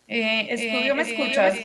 Estudio, ¿me escuchas?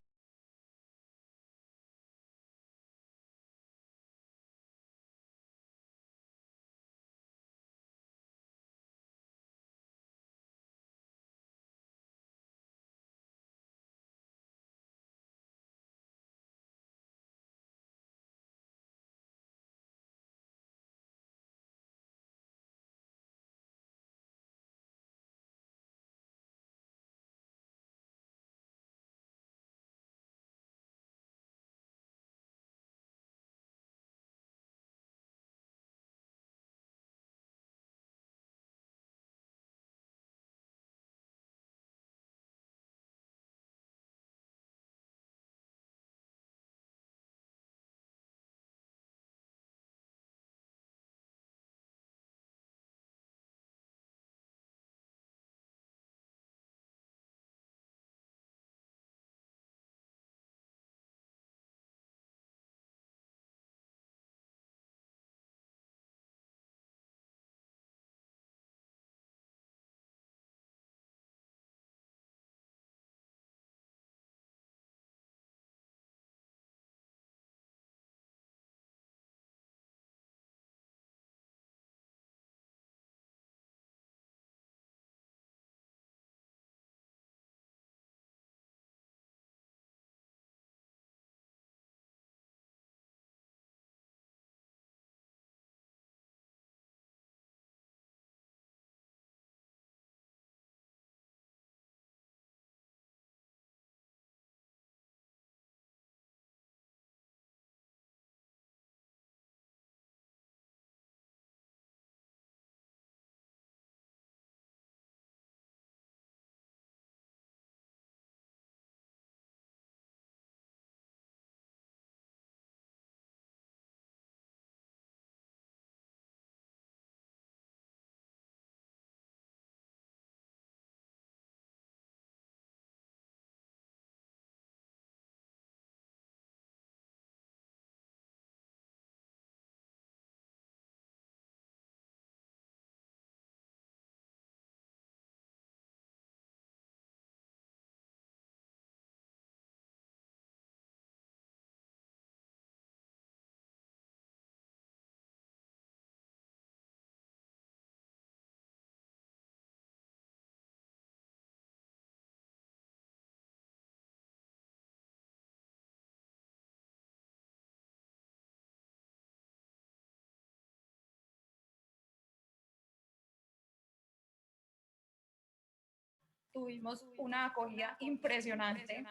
Tuvimos una acogida impresionante.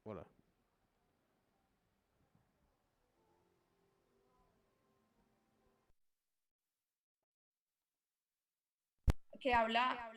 Hola. que habla,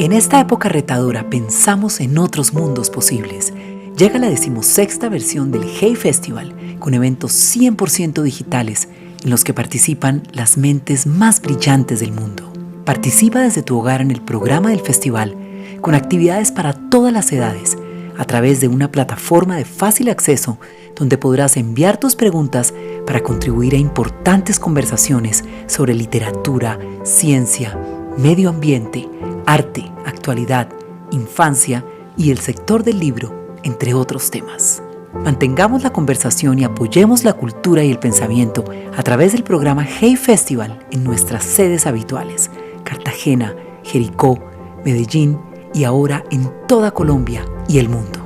En esta época retadora pensamos en otros mundos posibles. Llega la 16ª versión del Hey Festival, con eventos 100% digitales en los que participan las mentes más brillantes del mundo. Participa desde tu hogar en el programa del festival, con actividades para todas las edades, a través de una plataforma de fácil acceso donde podrás enviar tus preguntas para contribuir a importantes conversaciones sobre literatura, ciencia, medio ambiente, arte, actualidad, infancia y el sector del libro entre otros temas. Mantengamos la conversación y apoyemos la cultura y el pensamiento a través del programa Hey Festival en nuestras sedes habituales, Cartagena, Jericó, Medellín y ahora en toda Colombia y el mundo.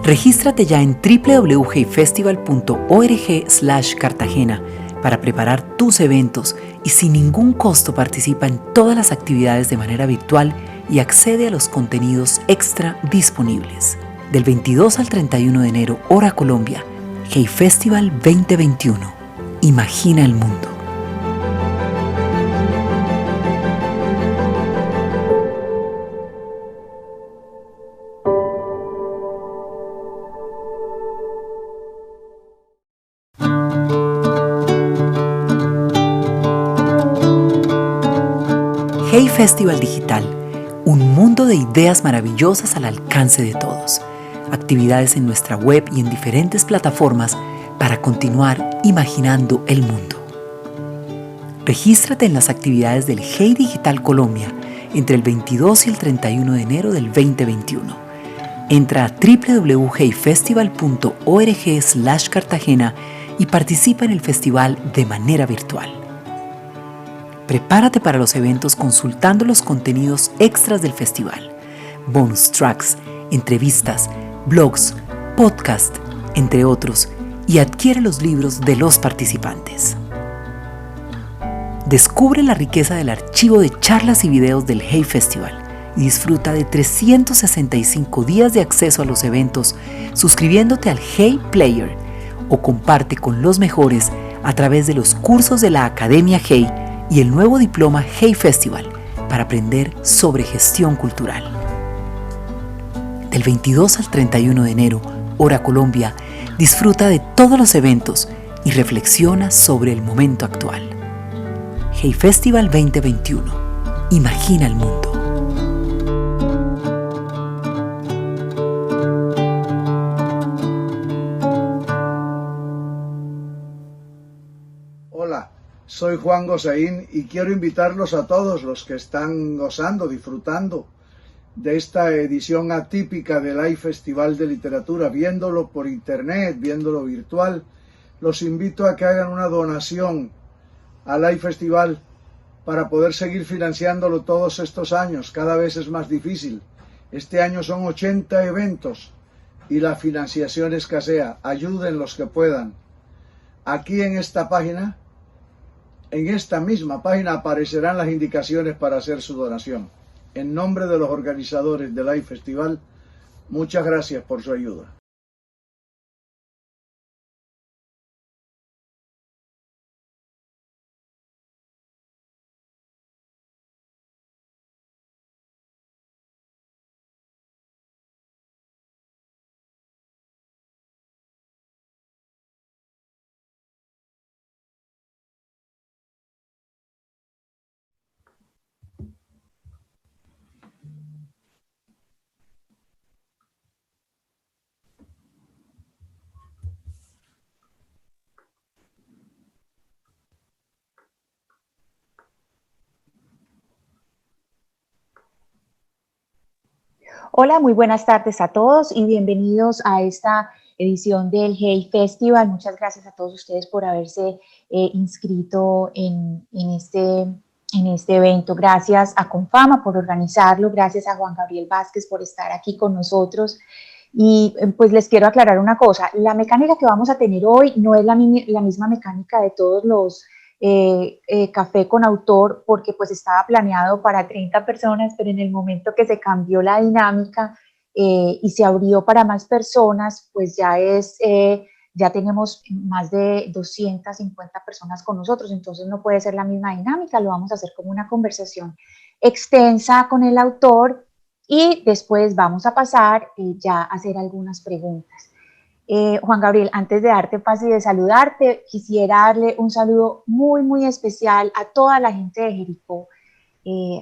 Regístrate ya en www.heyfestival.org/Cartagena para preparar tus eventos y sin ningún costo participa en todas las actividades de manera virtual y accede a los contenidos extra disponibles. Del 22 al 31 de enero, hora Colombia, Hey Festival 2021. Imagina el mundo. Hey Festival Digital, un mundo de ideas maravillosas al alcance de todos. Actividades en nuestra web y en diferentes plataformas para continuar imaginando el mundo. Regístrate en las actividades del Hey Digital Colombia entre el 22 y el 31 de enero del 2021. Entra a www.heyfestival.org/Cartagena y participa en el festival de manera virtual. Prepárate para los eventos consultando los contenidos extras del festival, bonus tracks, entrevistas, blogs, podcast, entre otros, y adquiere los libros de los participantes. Descubre la riqueza del archivo de charlas y videos del Hey Festival y disfruta de 365 días de acceso a los eventos suscribiéndote al Hey Player o comparte con los mejores a través de los cursos de la Academia Hey y el nuevo diploma Hey Festival para aprender sobre gestión cultural. Del 22 al 31 de enero, hora Colombia, disfruta de todos los eventos y reflexiona sobre el momento actual. Hey Festival 2021. Imagina el mundo. Hola, soy Juan Gosaín y quiero invitarlos a todos los que están gozando, disfrutando de esta edición atípica del Hey Festival de Literatura, viéndolo por internet, viéndolo virtual. Los invito a que hagan una donación al Hey Festival para poder seguir financiándolo todos estos años. Cada vez es más difícil. Este año son 80 eventos y la financiación escasea. Ayuden los que puedan. Aquí en esta página, en esta misma página, aparecerán las indicaciones para hacer su donación. En nombre de los organizadores del Hey Festival, muchas gracias por su ayuda. Hola, muy buenas tardes a todos y bienvenidos a esta edición del Hey Festival. Muchas gracias a todos ustedes por haberse inscrito en este evento. Gracias a Confama por organizarlo, gracias a Juan Gabriel Vázquez por estar aquí con nosotros. Y pues les quiero aclarar una cosa, la mecánica que vamos a tener hoy no es la misma mecánica de todos los café con autor, porque pues estaba planeado para 30 personas, pero en el momento que se cambió la dinámica y se abrió para más personas, pues ya tenemos más de 250 personas con nosotros, entonces no puede ser la misma dinámica, lo vamos a hacer como una conversación extensa con el autor y después vamos a pasar ya a hacer algunas preguntas. Juan Gabriel, antes de darte paso y de saludarte, quisiera darle un saludo muy, muy especial a toda la gente de Jericó,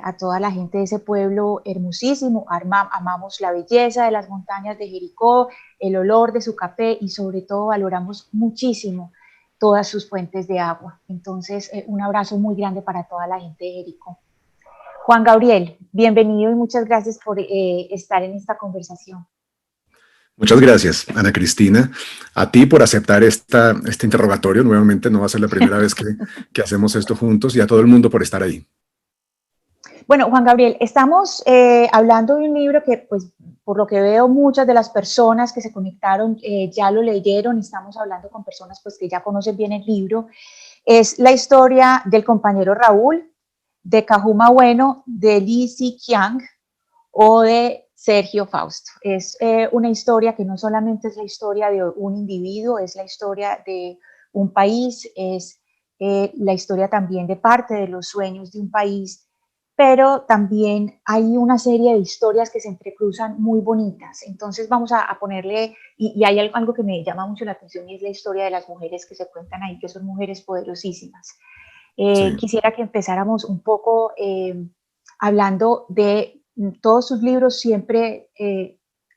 a toda la gente de ese pueblo hermosísimo. Amamos la belleza de las montañas de Jericó, el olor de su café y sobre todo valoramos muchísimo todas sus fuentes de agua. Entonces, un abrazo muy grande para toda la gente de Jericó. Juan Gabriel, bienvenido y muchas gracias por estar en esta conversación. Muchas gracias, Ana Cristina, a ti por aceptar este interrogatorio. Nuevamente no va a ser la primera vez que hacemos esto juntos, y a todo el mundo por estar ahí. Bueno, Juan Gabriel, estamos hablando de un libro que, pues, por lo que veo, muchas de las personas que se conectaron ya lo leyeron. Estamos hablando con personas pues, que ya conocen bien el libro. Es la historia del compañero Raúl, de Cajuma Bueno, de Li Ziqiang o de Sergio Fausto. Es una historia que no solamente es la historia de un individuo, es la historia de un país, es la historia también de parte de los sueños de un país, pero también hay una serie de historias que se entrecruzan muy bonitas. Entonces vamos a ponerle, y hay algo que me llama mucho la atención, y es la historia de las mujeres que se cuentan ahí, que son mujeres poderosísimas. Sí. Quisiera que empezáramos un poco hablando de todos sus libros, siempre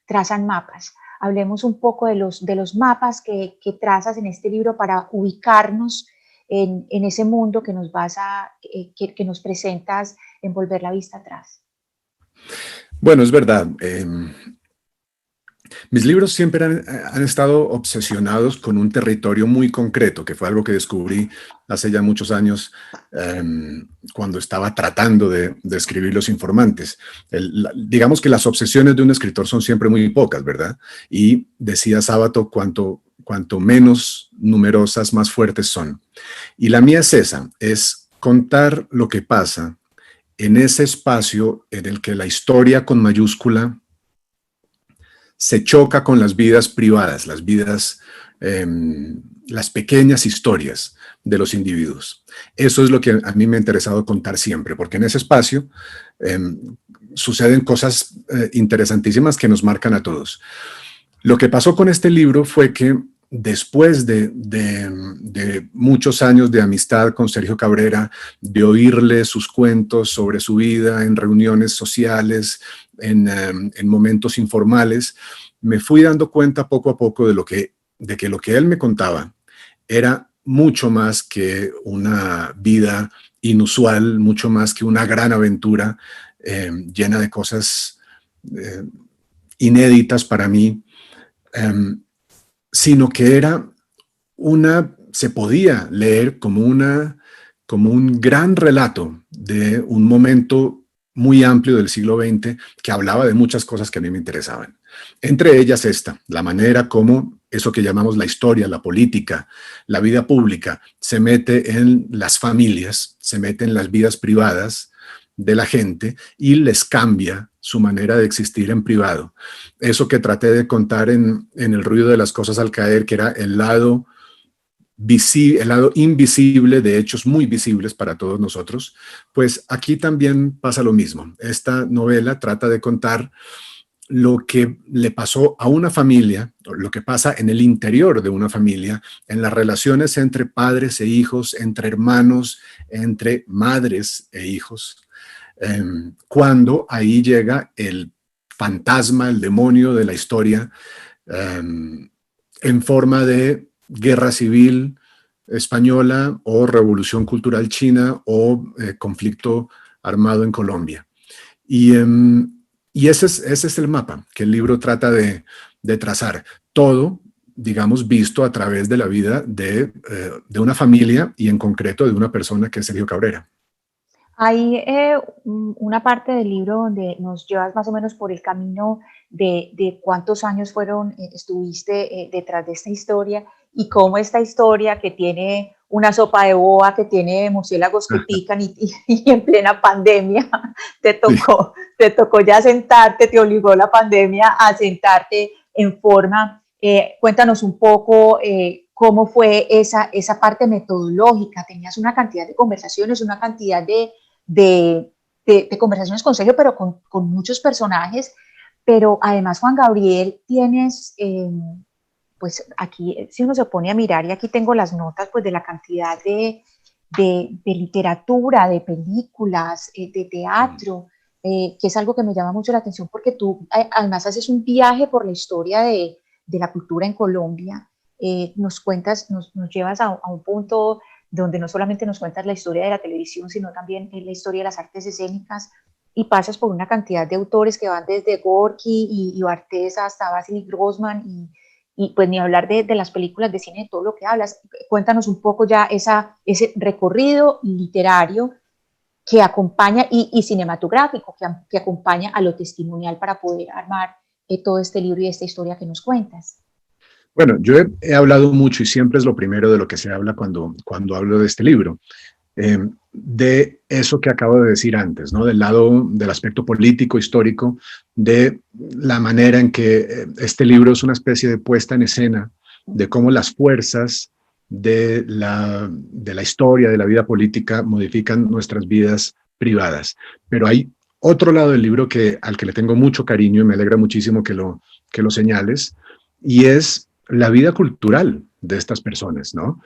trazan mapas. Hablemos un poco de los mapas que trazas en este libro para ubicarnos en ese mundo que nos que nos presentas en Volver la Vista Atrás. Bueno, es verdad. Mis libros siempre han estado obsesionados con un territorio muy concreto, que fue algo que descubrí hace ya muchos años cuando estaba tratando de escribir Los Informantes. Digamos que las obsesiones de un escritor son siempre muy pocas, ¿verdad? Y decía Sábato, cuanto menos numerosas, más fuertes son. Y la mía es esa, es contar lo que pasa en ese espacio en el que la historia con mayúscula se choca con las vidas privadas, las vidas, las pequeñas historias de los individuos. Eso es lo que a mí me ha interesado contar siempre, porque en ese espacio suceden cosas interesantísimas que nos marcan a todos. Lo que pasó con este libro fue que después de muchos años de amistad con Sergio Cabrera, de oírle sus cuentos sobre su vida en reuniones sociales, en momentos informales, me fui dando cuenta poco a poco de que lo que él me contaba era mucho más que una vida inusual, mucho más que una gran aventura llena de cosas inéditas para mí, sino que se podía leer como un gran relato de un momento muy amplio del siglo XX que hablaba de muchas cosas que a mí me interesaban. Entre ellas la manera como eso que llamamos la historia, la política, la vida pública, se mete en las familias, se mete en las vidas privadas de la gente y les cambia su manera de existir en privado. Eso que traté de contar en El ruido de las cosas al caer, que era el lado invisible de hechos muy visibles para todos nosotros, pues aquí también pasa lo mismo. Esta novela trata de contar lo que le pasó a una familia, lo que pasa en el interior de una familia, en las relaciones entre padres e hijos, entre hermanos, entre madres e hijos, cuando ahí llega el fantasma, el demonio de la historia, en forma de guerra civil española o revolución cultural china o conflicto armado en Colombia. Y ese es el mapa que el libro trata de trazar. Todo, digamos, visto a través de la vida de una familia y en concreto de una persona que es Sergio Cabrera. Hay una parte del libro donde nos llevas más o menos por el camino de cuántos años estuviste detrás de esta historia y cómo esta historia que tiene una sopa de boa, que tiene murciélagos que pican y en plena pandemia te tocó ya sentarte, te obligó la pandemia a sentarte en forma. Cuéntanos un poco cómo fue esa parte metodológica. Tenías una cantidad de conversaciones, una cantidad de conversaciones con Sergio, pero con muchos personajes. Pero además, Juan Gabriel, tienes, pues aquí, si uno se pone a mirar, y aquí tengo las notas, pues de la cantidad de literatura, de películas, de teatro, que es algo que me llama mucho la atención, porque tú además haces un viaje por la historia de la cultura en Colombia. Nos llevas a un punto donde no solamente nos cuentas la historia de la televisión, sino también la historia de las artes escénicas. y pasas por una cantidad de autores que van desde Gorky y Bartés hasta Vasily Grossman y pues ni hablar de las películas de cine, de todo lo que hablas. Cuéntanos un poco ya ese recorrido literario que acompaña y cinematográfico que acompaña a lo testimonial para poder armar todo este libro y esta historia que nos cuentas. Bueno, yo he hablado mucho y siempre es lo primero de lo que se habla cuando hablo de este libro, de eso que acabo de decir antes, ¿no? Del lado del aspecto político, histórico, de la manera en que este libro es una especie de puesta en escena de cómo las fuerzas de la historia, de la vida política, modifican nuestras vidas privadas. Pero hay otro lado del libro al que le tengo mucho cariño y me alegra muchísimo que lo señales, y es la vida cultural de estas personas, ¿no?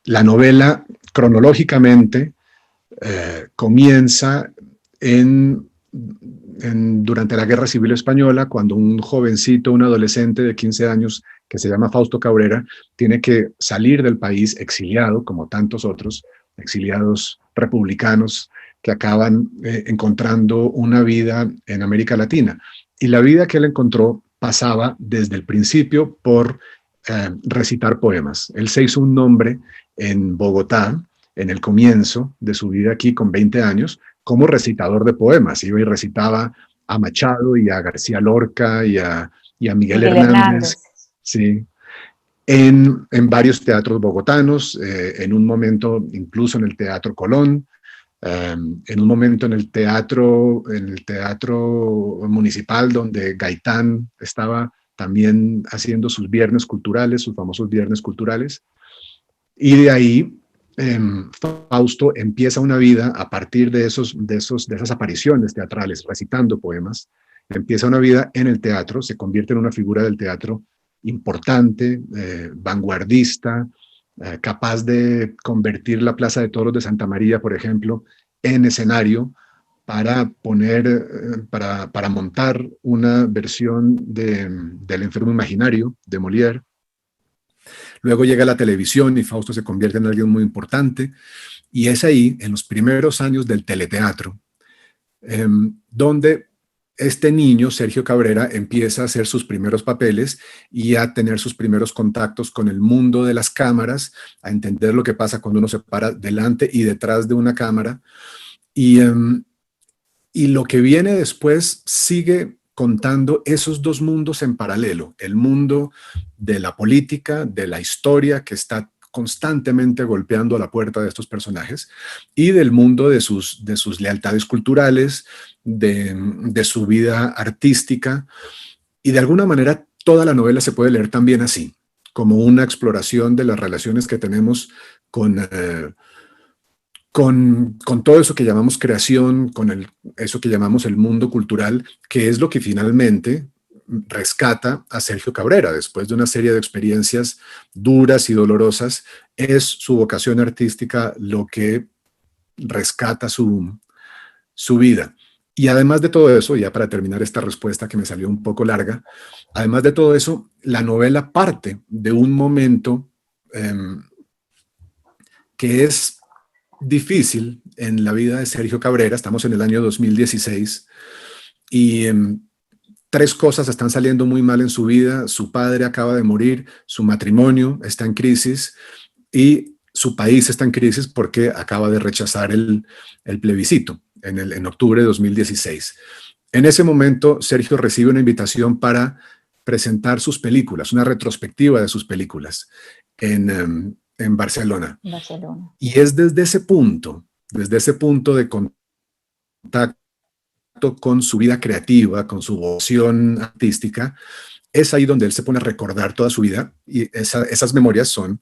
La novela, cronológicamente, comienza durante la Guerra Civil Española, cuando un jovencito, un adolescente de 15 años, que se llama Fausto Cabrera, tiene que salir del país exiliado, como tantos otros, exiliados republicanos que acaban encontrando una vida en América Latina. Y la vida que él encontró pasaba desde el principio por recitar poemas. Él se hizo un nombre en Bogotá, en el comienzo de su vida aquí con 20 años, como recitador de poemas. Iba y recitaba a Machado y a García Lorca y a Miguel Miguel Hernández, Hernández. sí, en varios teatros bogotanos, en un momento incluso en el Teatro Colón, en un momento en el teatro municipal donde Gaitán estaba también haciendo sus viernes culturales, sus famosos viernes culturales. Y de ahí Fausto empieza una vida a partir de esas apariciones teatrales, recitando poemas, empieza una vida en el teatro, se convierte en una figura del teatro importante, vanguardista, capaz de convertir la Plaza de Toros de Santa María, por ejemplo, en escenario para montar una versión del Enfermo Imaginario de Molière. Luego llega la televisión y Fausto se convierte en alguien muy importante. Y es ahí, en los primeros años del teleteatro, donde este niño, Sergio Cabrera, empieza a hacer sus primeros papeles y a tener sus primeros contactos con el mundo de las cámaras, a entender lo que pasa cuando uno se para delante y detrás de una cámara. Y lo que viene después sigue contando esos dos mundos en paralelo, el mundo de la política, de la historia que está constantemente golpeando a la puerta de estos personajes, y del mundo de sus lealtades culturales, de su vida artística, y de alguna manera toda la novela se puede leer también así, como una exploración de las relaciones que tenemos con todo eso que llamamos creación, eso que llamamos el mundo cultural, que es lo que finalmente rescata a Sergio Cabrera después de una serie de experiencias duras y dolorosas. Es su vocación artística lo que rescata su vida. Y además de todo eso, ya para terminar esta respuesta que me salió un poco larga, además de todo eso, la novela parte de un momento que es difícil en la vida de Sergio Cabrera. Estamos en el año 2016 y tres cosas están saliendo muy mal en su vida. Su padre acaba de morir, su matrimonio está en crisis y su país está en crisis porque acaba de rechazar el plebiscito en octubre de 2016. En ese momento, Sergio recibe una invitación para presentar sus películas, una retrospectiva de sus películas en Barcelona. Barcelona. Y es desde ese punto de contacto con su vida creativa, con su vocación artística, es ahí donde él se pone a recordar toda su vida y esas memorias son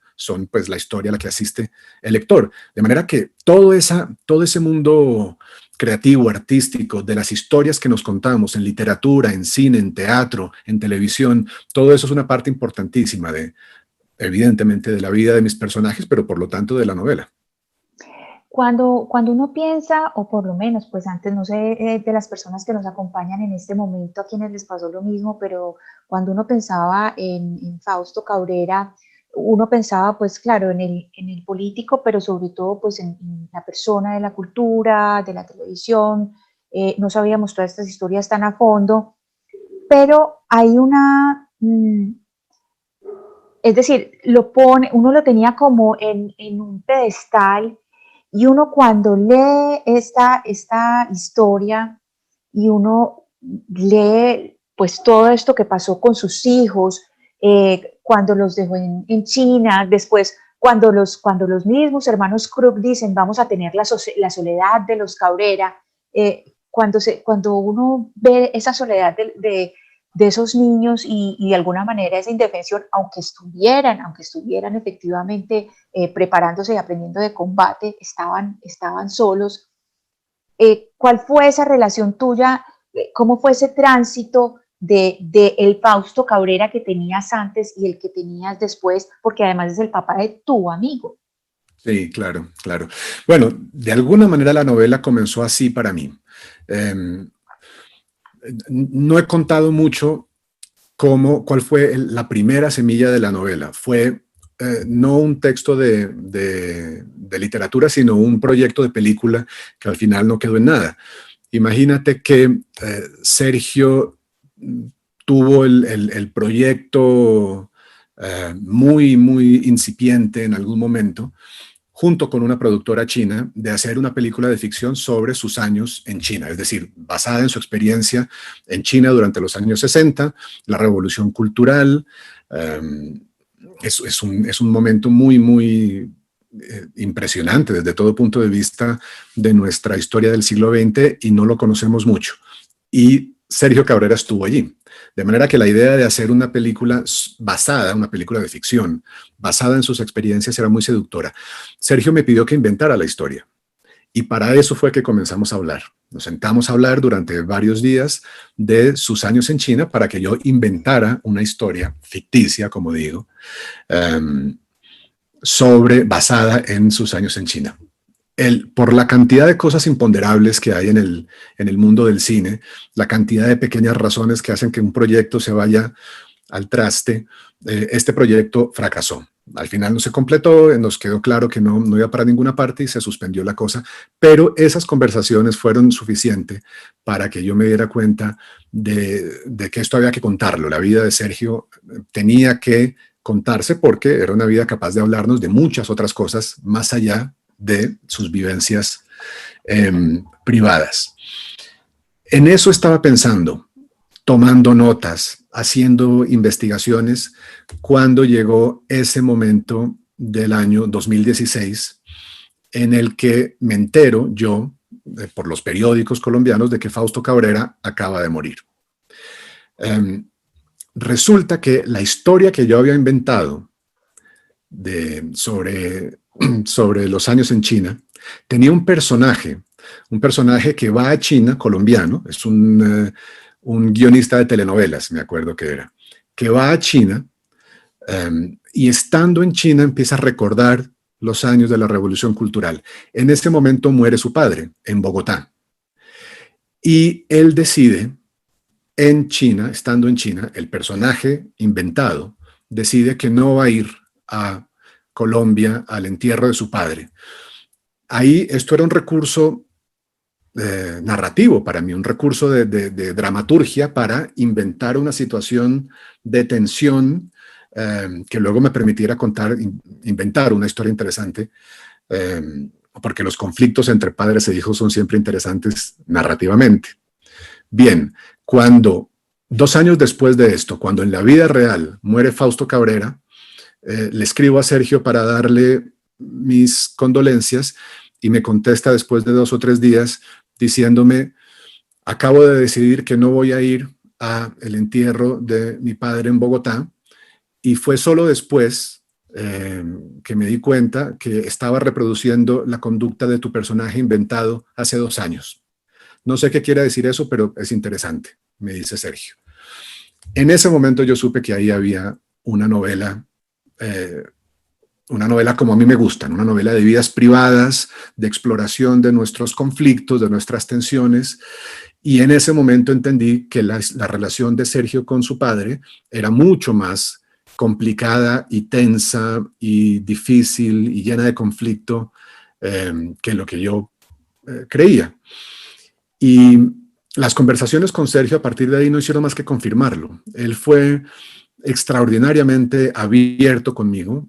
pues la historia a la que asiste el lector. De manera que todo ese mundo creativo, artístico, de las historias que nos contamos en literatura, en cine, en teatro, en televisión, todo eso es una parte importantísima evidentemente de la vida de mis personajes, pero por lo tanto de la novela. Cuando uno piensa, o por lo menos, pues antes, no sé, de las personas que nos acompañan en este momento, a quienes les pasó lo mismo, pero cuando uno pensaba en Fausto Cabrera, uno pensaba, pues claro, en el político, pero sobre todo, pues en la persona de la cultura, de la televisión, no sabíamos todas estas historias tan a fondo, pero hay es decir, uno lo tenía como en un pedestal, y uno cuando lee esta historia y uno lee pues todo esto que pasó con sus hijos, cuando los dejó en China, después cuando los mismos hermanos Krug dicen vamos a tener la soledad de los Cabrera, cuando uno ve esa soledad de esos niños y de alguna manera esa indefensión, aunque estuvieran efectivamente preparándose y aprendiendo de combate, estaban solos. ¿Cuál fue esa relación tuya? ¿Cómo fue ese tránsito de el Fausto Cabrera que tenías antes y el que tenías después? Porque además es el papá de tu amigo. Sí, claro, claro. Bueno, de alguna manera la novela comenzó así para mí. No he contado mucho cuál fue la primera semilla de la novela. Fue no un texto de literatura, sino un proyecto de película que al final no quedó en nada. Imagínate que Sergio tuvo el proyecto muy, muy incipiente en algún momento, junto con una productora china, de hacer una película de ficción sobre sus años en China, es decir, basada en su experiencia en China durante los años 60, la revolución cultural. Es un momento muy, muy impresionante desde todo punto de vista de nuestra historia del siglo XX, y no lo conocemos mucho. Y Sergio Cabrera estuvo allí. De manera que la idea de hacer una película de ficción, basada en sus experiencias, era muy seductora. Sergio me pidió que inventara la historia. Y para eso fue que comenzamos a hablar. Nos sentamos a hablar durante varios días de sus años en China para que yo inventara una historia ficticia, como digo, basada en sus años en China. Por la cantidad de cosas imponderables que hay en el mundo del cine, la cantidad de pequeñas razones que hacen que un proyecto se vaya al traste, este proyecto fracasó. Al final no se completó, nos quedó claro que no iba para ninguna parte y se suspendió la cosa, pero esas conversaciones fueron suficientes para que yo me diera cuenta de que esto había que contarlo. La vida de Sergio tenía que contarse porque era una vida capaz de hablarnos de muchas otras cosas más allá de sus vivencias privadas. En eso estaba pensando, tomando notas, haciendo investigaciones, cuando llegó ese momento del año 2016 en el que me entero yo, por los periódicos colombianos, de que Fausto Cabrera acaba de morir. Resulta que la historia que yo había inventado sobre los años en China tenía un personaje que va a China, colombiano, es un guionista de telenovelas, me acuerdo que va a China, y estando en China empieza a recordar los años de la Revolución Cultural. En ese momento muere su padre, en Bogotá. Y él decide, en China, estando en China, el personaje inventado decide que no va a ir a Colombia al entierro de su padre. Ahí esto era un recurso narrativo para mí, un recurso de dramaturgia para inventar una situación de tensión que luego me permitiera inventar una historia interesante, porque los conflictos entre padres e hijos son siempre interesantes narrativamente. Bien, 2 años después de esto, cuando en la vida real muere Fausto Cabrera, le escribo a Sergio para darle mis condolencias y me contesta después de 2 o 3 días diciéndome: acabo de decidir que no voy a ir al entierro de mi padre en Bogotá, y fue solo después que me di cuenta que estaba reproduciendo la conducta de tu personaje inventado hace 2 años. No sé qué quiere decir eso, pero es interesante, me dice Sergio. En ese momento yo supe que ahí había una novela como a mí me gustan, una novela de vidas privadas, de exploración de nuestros conflictos, de nuestras tensiones, y en ese momento entendí que la relación de Sergio con su padre era mucho más complicada y tensa y difícil y llena de conflicto que lo que yo creía. Y las conversaciones con Sergio a partir de ahí no hicieron más que confirmarlo. Él fue extraordinariamente abierto conmigo,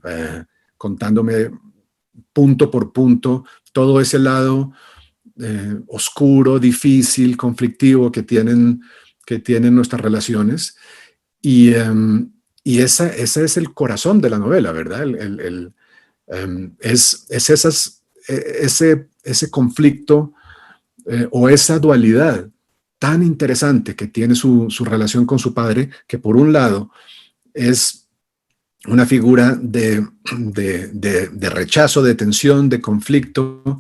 contándome punto por punto todo ese lado oscuro, difícil, conflictivo que tienen nuestras relaciones. Y ese es el corazón de la novela, ¿verdad? Es ese conflicto o esa dualidad tan interesante que tiene su relación con su padre, que por un lado es una figura de rechazo, de tensión, de conflicto,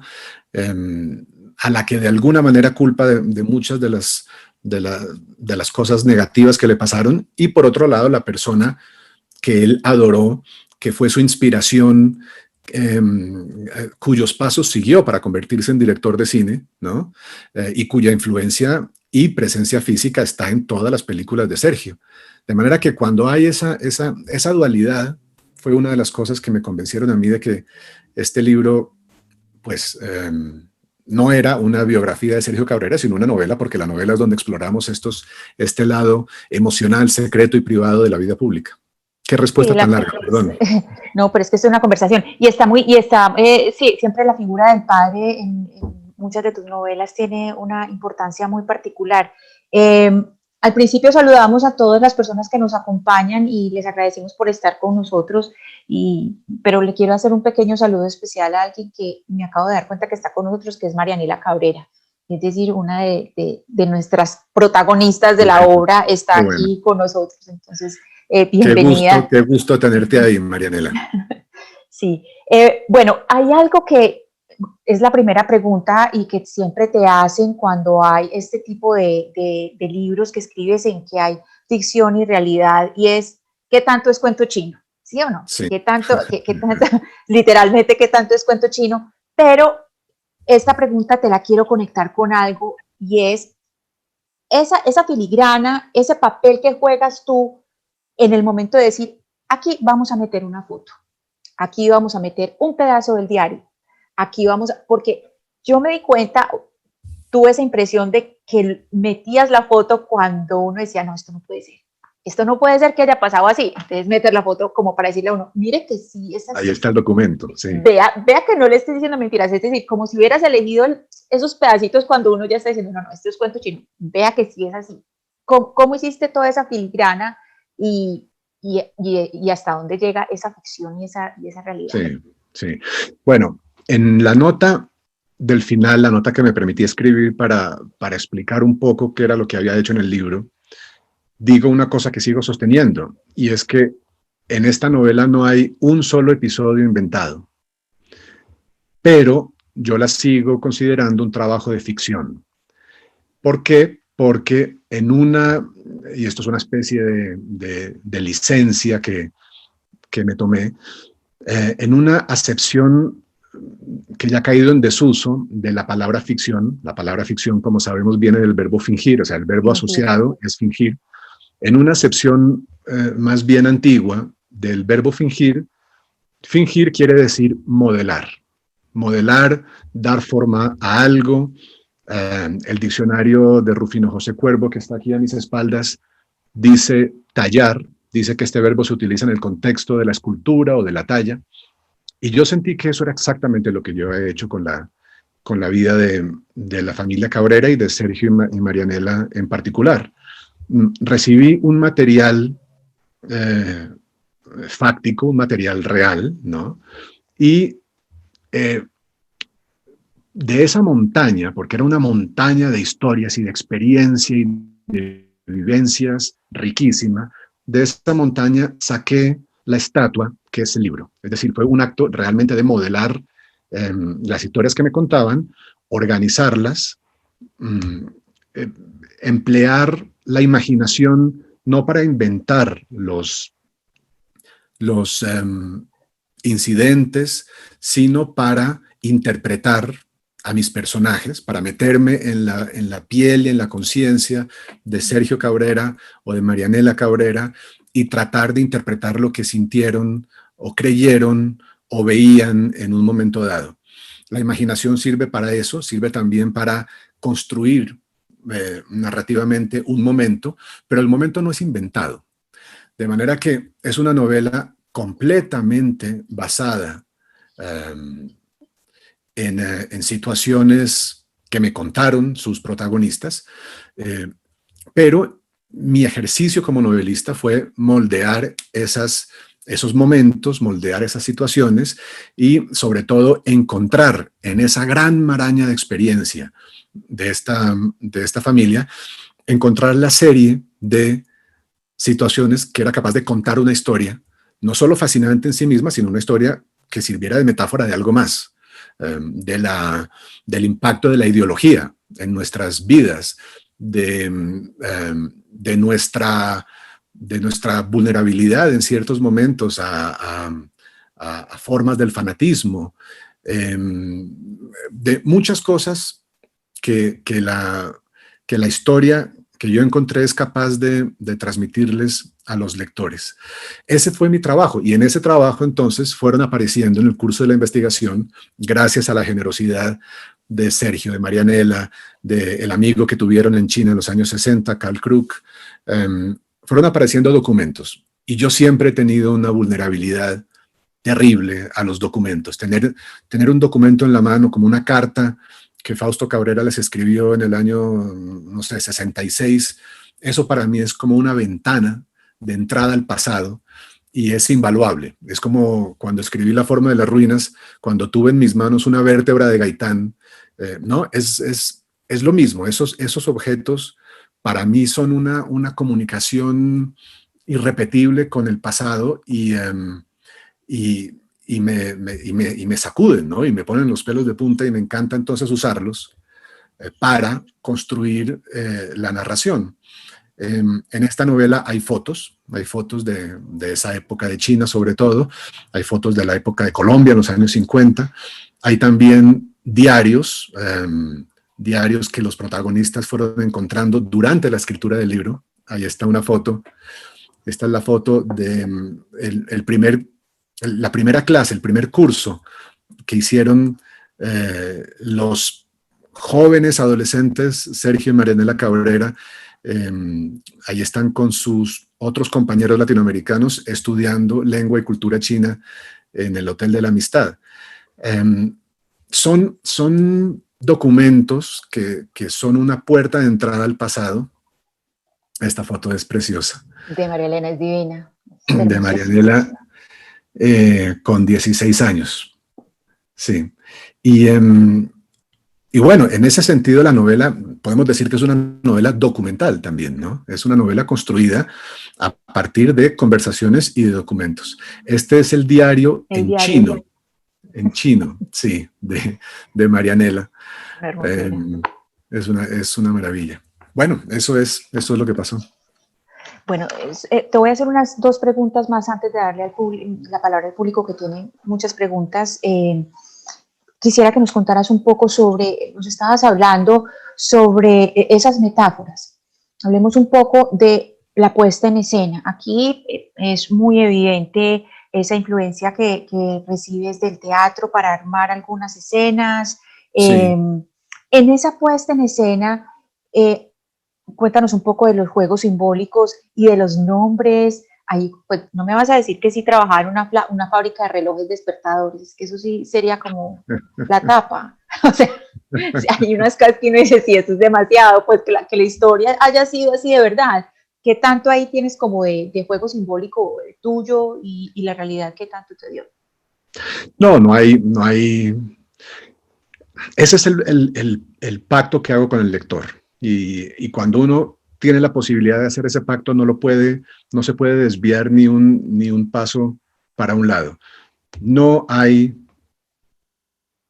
a la que de alguna manera culpa de muchas de las cosas negativas que le pasaron, y por otro lado la persona que él adoró, que fue su inspiración, cuyos pasos siguió para convertirse en director de cine, ¿no? Y cuya influencia y presencia física está en todas las películas de Sergio. De manera que cuando hay esa dualidad, fue una de las cosas que me convencieron a mí de que este libro, pues, no era una biografía de Sergio Cabrera, sino una novela, porque la novela es donde exploramos este lado emocional, secreto y privado de la vida pública. Qué respuesta tan larga, perdón. No, pero es que es una conversación. Sí, siempre la figura del padre en muchas de tus novelas tiene una importancia muy particular. Al principio saludamos a todas las personas que nos acompañan y les agradecemos por estar con nosotros, pero le quiero hacer un pequeño saludo especial a alguien que me acabo de dar cuenta que está con nosotros, que es Marianela Cabrera. Es decir, una de nuestras protagonistas de la obra está aquí con nosotros. Entonces, bienvenida. Qué gusto tenerte ahí, Marianela. Sí. Bueno, hay algo que es la primera pregunta y que siempre te hacen cuando hay este tipo de libros que escribes en que hay ficción y realidad, y es, ¿qué tanto es cuento chino? ¿Sí o no? Sí. ¿Qué tanto, literalmente, qué tanto es cuento chino? Pero esta pregunta te la quiero conectar con algo, y es esa filigrana, ese papel que juegas tú en el momento de decir, aquí vamos a meter una foto, aquí vamos a meter un pedazo del diario, aquí porque yo me di cuenta, tuve esa impresión de que metías la foto cuando uno decía, no, esto no puede ser que haya pasado así. Entonces meter la foto como para decirle a uno, mire que sí es así. Ahí está el documento, sí. Vea que no le estoy diciendo mentiras, es decir, como si hubieras elegido esos pedacitos cuando uno ya está diciendo, no, esto es cuento chino, vea que sí es así. ¿Cómo hiciste toda esa filigrana y hasta dónde llega esa ficción y esa realidad? Sí. Bueno, en la nota del final, la nota que me permití escribir para explicar un poco qué era lo que había hecho en el libro, digo una cosa que sigo sosteniendo, y es que en esta novela no hay un solo episodio inventado, pero yo la sigo considerando un trabajo de ficción. ¿Por qué? Porque y esto es una especie de licencia que me tomé, en una acepción que ya ha caído en desuso de la palabra ficción. La palabra ficción, como sabemos, viene del verbo fingir, o sea, el verbo asociado es fingir. En una acepción más bien antigua del verbo fingir, fingir quiere decir modelar. Modelar, dar forma a algo. El diccionario de Rufino José Cuervo, que está aquí a mis espaldas, dice tallar, dice que este verbo se utiliza en el contexto de la escultura o de la talla, y yo sentí que eso era exactamente lo que yo he hecho con la vida de la familia Cabrera y de Sergio y Marianela en particular. Recibí un material fáctico, un material real, ¿no? Y de esa montaña, porque era una montaña de historias y de experiencia y de vivencias riquísima, de esa montaña saqué la estatua, que es el libro. Es decir, fue un acto realmente de modelar las historias que me contaban, organizarlas, emplear la imaginación no para inventar los incidentes, sino para interpretar a mis personajes, para meterme en la piel y en la conciencia de Sergio Cabrera o de Marianela Cabrera y tratar de interpretar lo que sintieron o creyeron o veían en un momento dado. La imaginación sirve para eso, sirve también para construir narrativamente un momento, pero el momento no es inventado. De manera que es una novela completamente basada en situaciones que me contaron sus protagonistas, pero mi ejercicio como novelista fue moldear esos momentos, moldear esas situaciones y sobre todo encontrar en esa gran maraña de experiencia de esta familia, encontrar la serie de situaciones que era capaz de contar una historia, no solo fascinante en sí misma, sino una historia que sirviera de metáfora de algo más, del impacto de la ideología en nuestras vidas, de nuestra vulnerabilidad en ciertos momentos a formas del fanatismo, de muchas cosas que la historia que yo encontré es capaz de transmitirles a los lectores. Ese fue mi trabajo, y en ese trabajo entonces fueron apareciendo en el curso de la investigación, gracias a la generosidad de Sergio, de Marianela, del amigo que tuvieron en China en los años 60, Carl Krug, fueron apareciendo documentos. Y yo siempre he tenido una vulnerabilidad terrible a los documentos. Tener un documento en la mano como una carta que Fausto Cabrera les escribió en el año, no sé, 66, eso para mí es como una ventana de entrada al pasado y es invaluable. Es como cuando escribí La forma de las ruinas, cuando tuve en mis manos una vértebra de Gaitán, ¿no? Es lo mismo. Esos objetos para mí son una comunicación irrepetible con el pasado y me sacuden, ¿no? Y me ponen los pelos de punta y me encanta entonces usarlos para construir la narración. En esta novela hay fotos de esa época de China sobre todo, hay fotos de la época de Colombia en los años 50, hay también diarios que los protagonistas fueron encontrando durante la escritura del libro. Ahí está una foto, esta es la foto de la primera clase, el primer curso que hicieron los jóvenes adolescentes, Sergio y Marianela Cabrera. Ahí están con sus otros compañeros latinoamericanos estudiando lengua y cultura china en el Hotel de la Amistad. Son documentos que son una puerta de entrada al pasado. Esta foto es preciosa. De María Elena es divina. De Marianela con 16 años. Sí. Y bueno, en ese sentido la novela, podemos decir que es una novela documental también, ¿no? Es una novela construida a partir de conversaciones y de documentos. Este es el diario chino. En chino, sí, de Marianela. Es una maravilla. Bueno, eso es lo que pasó. Bueno, te voy a hacer unas dos preguntas más antes de darle la palabra al público que tiene muchas preguntas. Quisiera que nos contaras un poco nos estabas hablando sobre esas metáforas. Hablemos un poco de la puesta en escena. Aquí es muy evidente esa influencia que recibes del teatro para armar algunas escenas. Sí. En esa puesta en escena, cuéntanos un poco de los juegos simbólicos y de los nombres. Ahí, pues, no me vas a decir que sí trabajaba en una fábrica de relojes despertadores, que eso sí sería como la tapa. O sea, hay unas cosas que uno dice, sí, esto es demasiado, pues que la historia haya sido así de verdad. ¿Qué tanto ahí tienes como de juego simbólico tuyo y la realidad qué tanto te dio? No hay. Ese es el pacto que hago con el lector. Y cuando uno tiene la posibilidad de hacer ese pacto, no se puede desviar ni un paso para un lado. No hay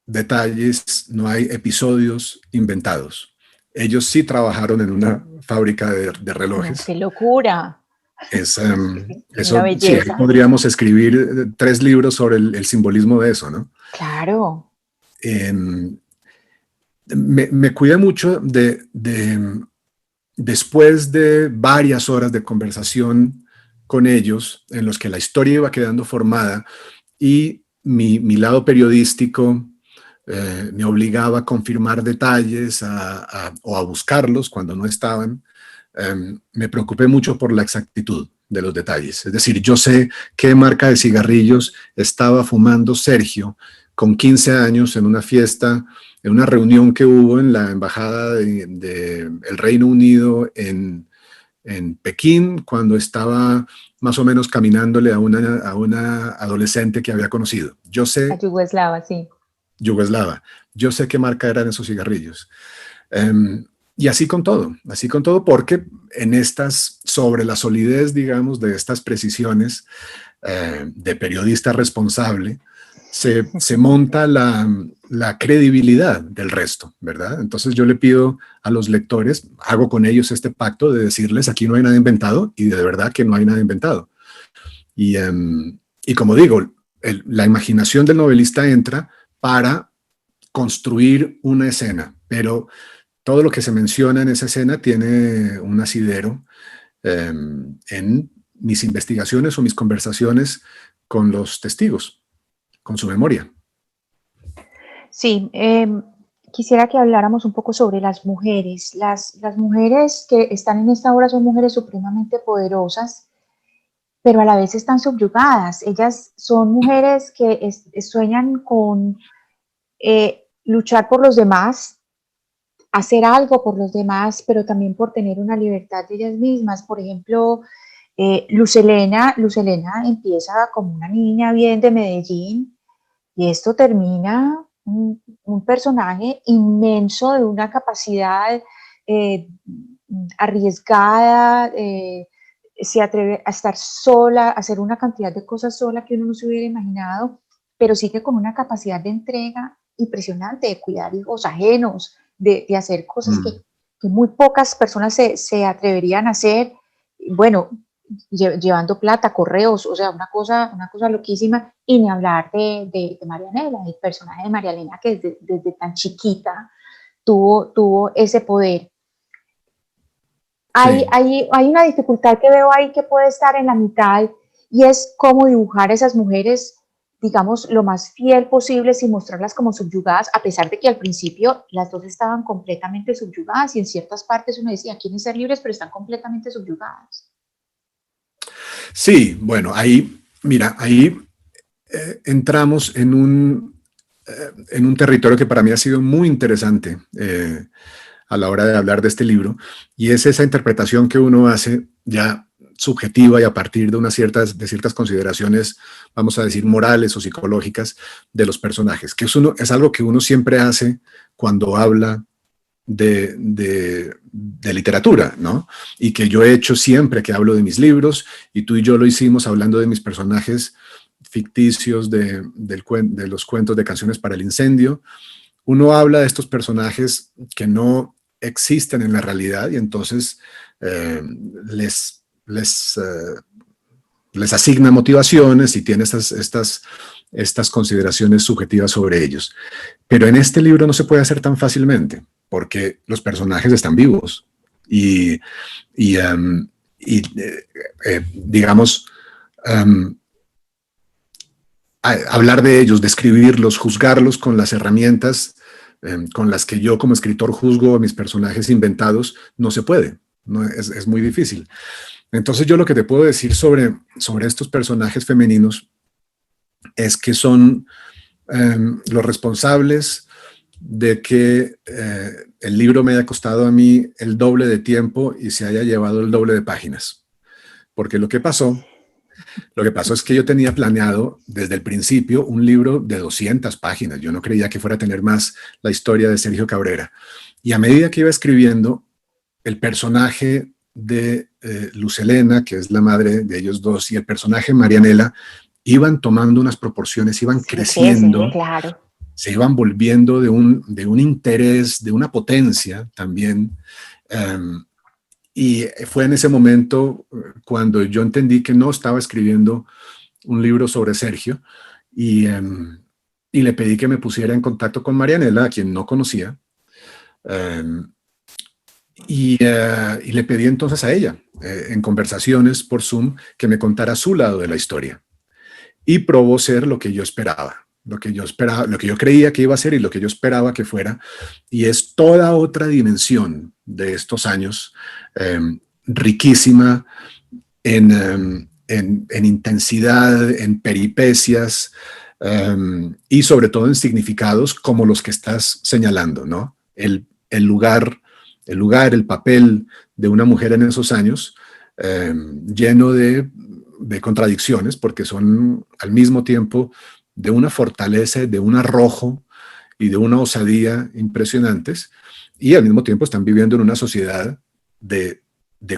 detalles, no hay episodios inventados. Ellos sí trabajaron en una fábrica de relojes. ¡Qué locura! Eso, sí, ahí podríamos escribir 3 libros sobre el simbolismo de eso, ¿no? Claro. Me cuidé mucho después de varias horas de conversación con ellos, en los que la historia iba quedando formada y mi lado periodístico me obligaba a confirmar detalles o a buscarlos cuando no estaban. Me preocupé mucho por la exactitud de los detalles. Es decir, yo sé qué marca de cigarrillos estaba fumando Sergio con 15 años en una fiesta, en una reunión que hubo en la Embajada del Reino Unido en Pekín, cuando estaba más o menos caminándole a una adolescente que había conocido. Yo sé... La yugoslava, sí. Yugoslava. Yo sé qué marca eran esos cigarrillos. Y así con todo, porque sobre la solidez, digamos, de estas precisiones de periodista responsable, se monta la credibilidad del resto, ¿verdad? Entonces yo le pido a los lectores, hago con ellos este pacto de decirles, aquí no hay nada inventado, y de verdad que no hay nada inventado. Y como digo, la imaginación del novelista entra para construir una escena, pero todo lo que se menciona en esa escena tiene un asidero en mis investigaciones o mis conversaciones con los testigos, con su memoria. Sí, quisiera que habláramos un poco sobre las mujeres. Las mujeres que están en esta obra son mujeres supremamente poderosas, pero a la vez están subyugadas. Ellas son mujeres que sueñan con luchar por los demás, hacer algo por los demás, pero también por tener una libertad de ellas mismas. Por ejemplo, Luz Helena empieza como una niña bien de Medellín y esto termina un personaje inmenso de una capacidad arriesgada, se atreve a estar sola, a hacer una cantidad de cosas sola que uno no se hubiera imaginado, pero sigue con una capacidad de entrega impresionante, de cuidar hijos ajenos, de hacer cosas que muy pocas personas se atreverían a hacer. Bueno, llevando plata, correos, o sea, una cosa loquísima. Y ni hablar de Marianela, el personaje de María Elena, que desde tan chiquita tuvo ese poder. Sí. Hay una dificultad que veo ahí que puede estar en la mitad, y es cómo dibujar a esas mujeres, digamos, lo más fiel posible sin mostrarlas como subyugadas, a pesar de que al principio las dos estaban completamente subyugadas y en ciertas partes uno decía, quieren ser libres, pero están completamente subyugadas. Sí, bueno, ahí entramos en un territorio que para mí ha sido muy interesante a la hora de hablar de este libro, y es esa interpretación que uno hace ya subjetiva y a partir de ciertas consideraciones, vamos a decir, morales o psicológicas de los personajes, que es algo que uno siempre hace cuando habla de literatura, ¿no? Y que yo he hecho siempre que hablo de mis libros, y tú y yo lo hicimos hablando de mis personajes ficticios de los cuentos de Canciones para el Incendio. Uno habla de estos personajes que no existen en la realidad y entonces les asigna motivaciones y tiene estas consideraciones subjetivas sobre ellos. Pero en este libro no se puede hacer tan fácilmente, porque los personajes están vivos digamos, hablar de ellos, describirlos, juzgarlos con las herramientas con las que yo como escritor juzgo a mis personajes inventados, no se puede, no, es muy difícil. Entonces yo lo que te puedo decir sobre estos personajes femeninos es que son los responsables de que el libro me haya costado a mí el doble de tiempo y se haya llevado el doble de páginas. Porque lo que pasó es que yo tenía planeado desde el principio un libro de 200 páginas. Yo no creía que fuera a tener más la historia de Sergio Cabrera. Y a medida que iba escribiendo, el personaje de Luz Helena, que es la madre de ellos dos, y el personaje Marianela, iban tomando unas proporciones, iban creciendo. Sí, claro. Se iban volviendo de un interés, de una potencia también. Y fue en ese momento cuando yo entendí que no estaba escribiendo un libro sobre Sergio y le pedí que me pusiera en contacto con Marianela, a quien no conocía. Y le pedí entonces a ella, en conversaciones por Zoom, que me contara su lado de la historia. Y probó ser lo que yo esperaba. lo que yo esperaba, lo que yo creía que iba a ser y lo que yo esperaba que fuera, y es toda otra dimensión de estos años, riquísima en intensidad, en peripecias, y sobre todo en significados como los que estás señalando, ¿no? El lugar, el papel de una mujer en esos años, lleno de contradicciones, porque son al mismo tiempo de una fortaleza, de un arrojo y de una osadía impresionantes, y al mismo tiempo están viviendo en una sociedad de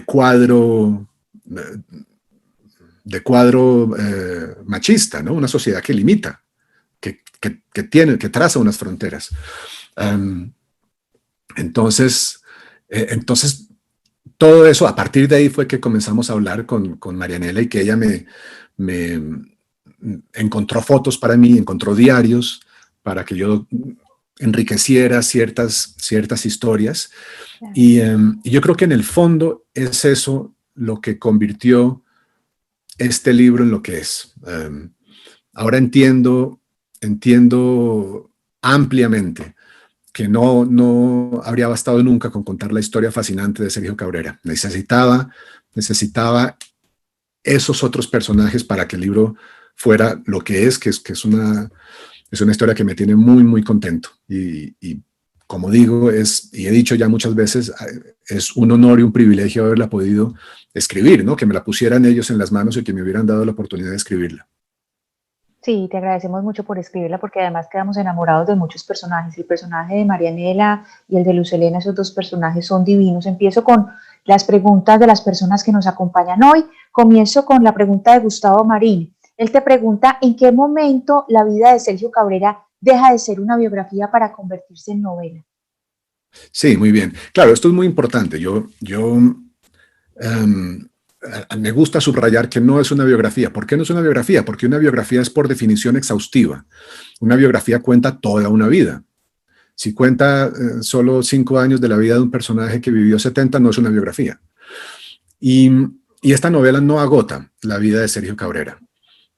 cuadro machista, ¿no? Una sociedad que limita, que traza unas fronteras. Entonces, todo eso, a partir de ahí fue que comenzamos a hablar con Marianela, y que ella me encontró fotos para mí, encontró diarios para que yo enriqueciera ciertas historias. Y yo creo que en el fondo es eso lo que convirtió este libro en lo que es. Ahora entiendo ampliamente que no habría bastado nunca con contar la historia fascinante de Sergio Cabrera. Necesitaba esos otros personajes para que el libro fuera lo que es una historia que me tiene muy, muy contento. Y como digo, y he dicho ya muchas veces, es un honor y un privilegio haberla podido escribir, ¿no? Que me la pusieran ellos en las manos y que me hubieran dado la oportunidad de escribirla. Sí, te agradecemos mucho por escribirla, porque además quedamos enamorados de muchos personajes. El personaje de Marianela y el de Luz Helena, esos dos personajes son divinos. Empiezo con las preguntas de las personas que nos acompañan hoy. Comienzo con la pregunta de Gustavo Marín. Él te pregunta, ¿en qué momento la vida de Sergio Cabrera deja de ser una biografía para convertirse en novela? Sí, muy bien. Claro, esto es muy importante. Me gusta subrayar que no es una biografía. ¿Por qué no es una biografía? Porque una biografía es por definición exhaustiva. Una biografía cuenta toda una vida. Si cuenta solo 5 años de la vida de un personaje que vivió 70, no es una biografía. Y esta novela no agota la vida de Sergio Cabrera.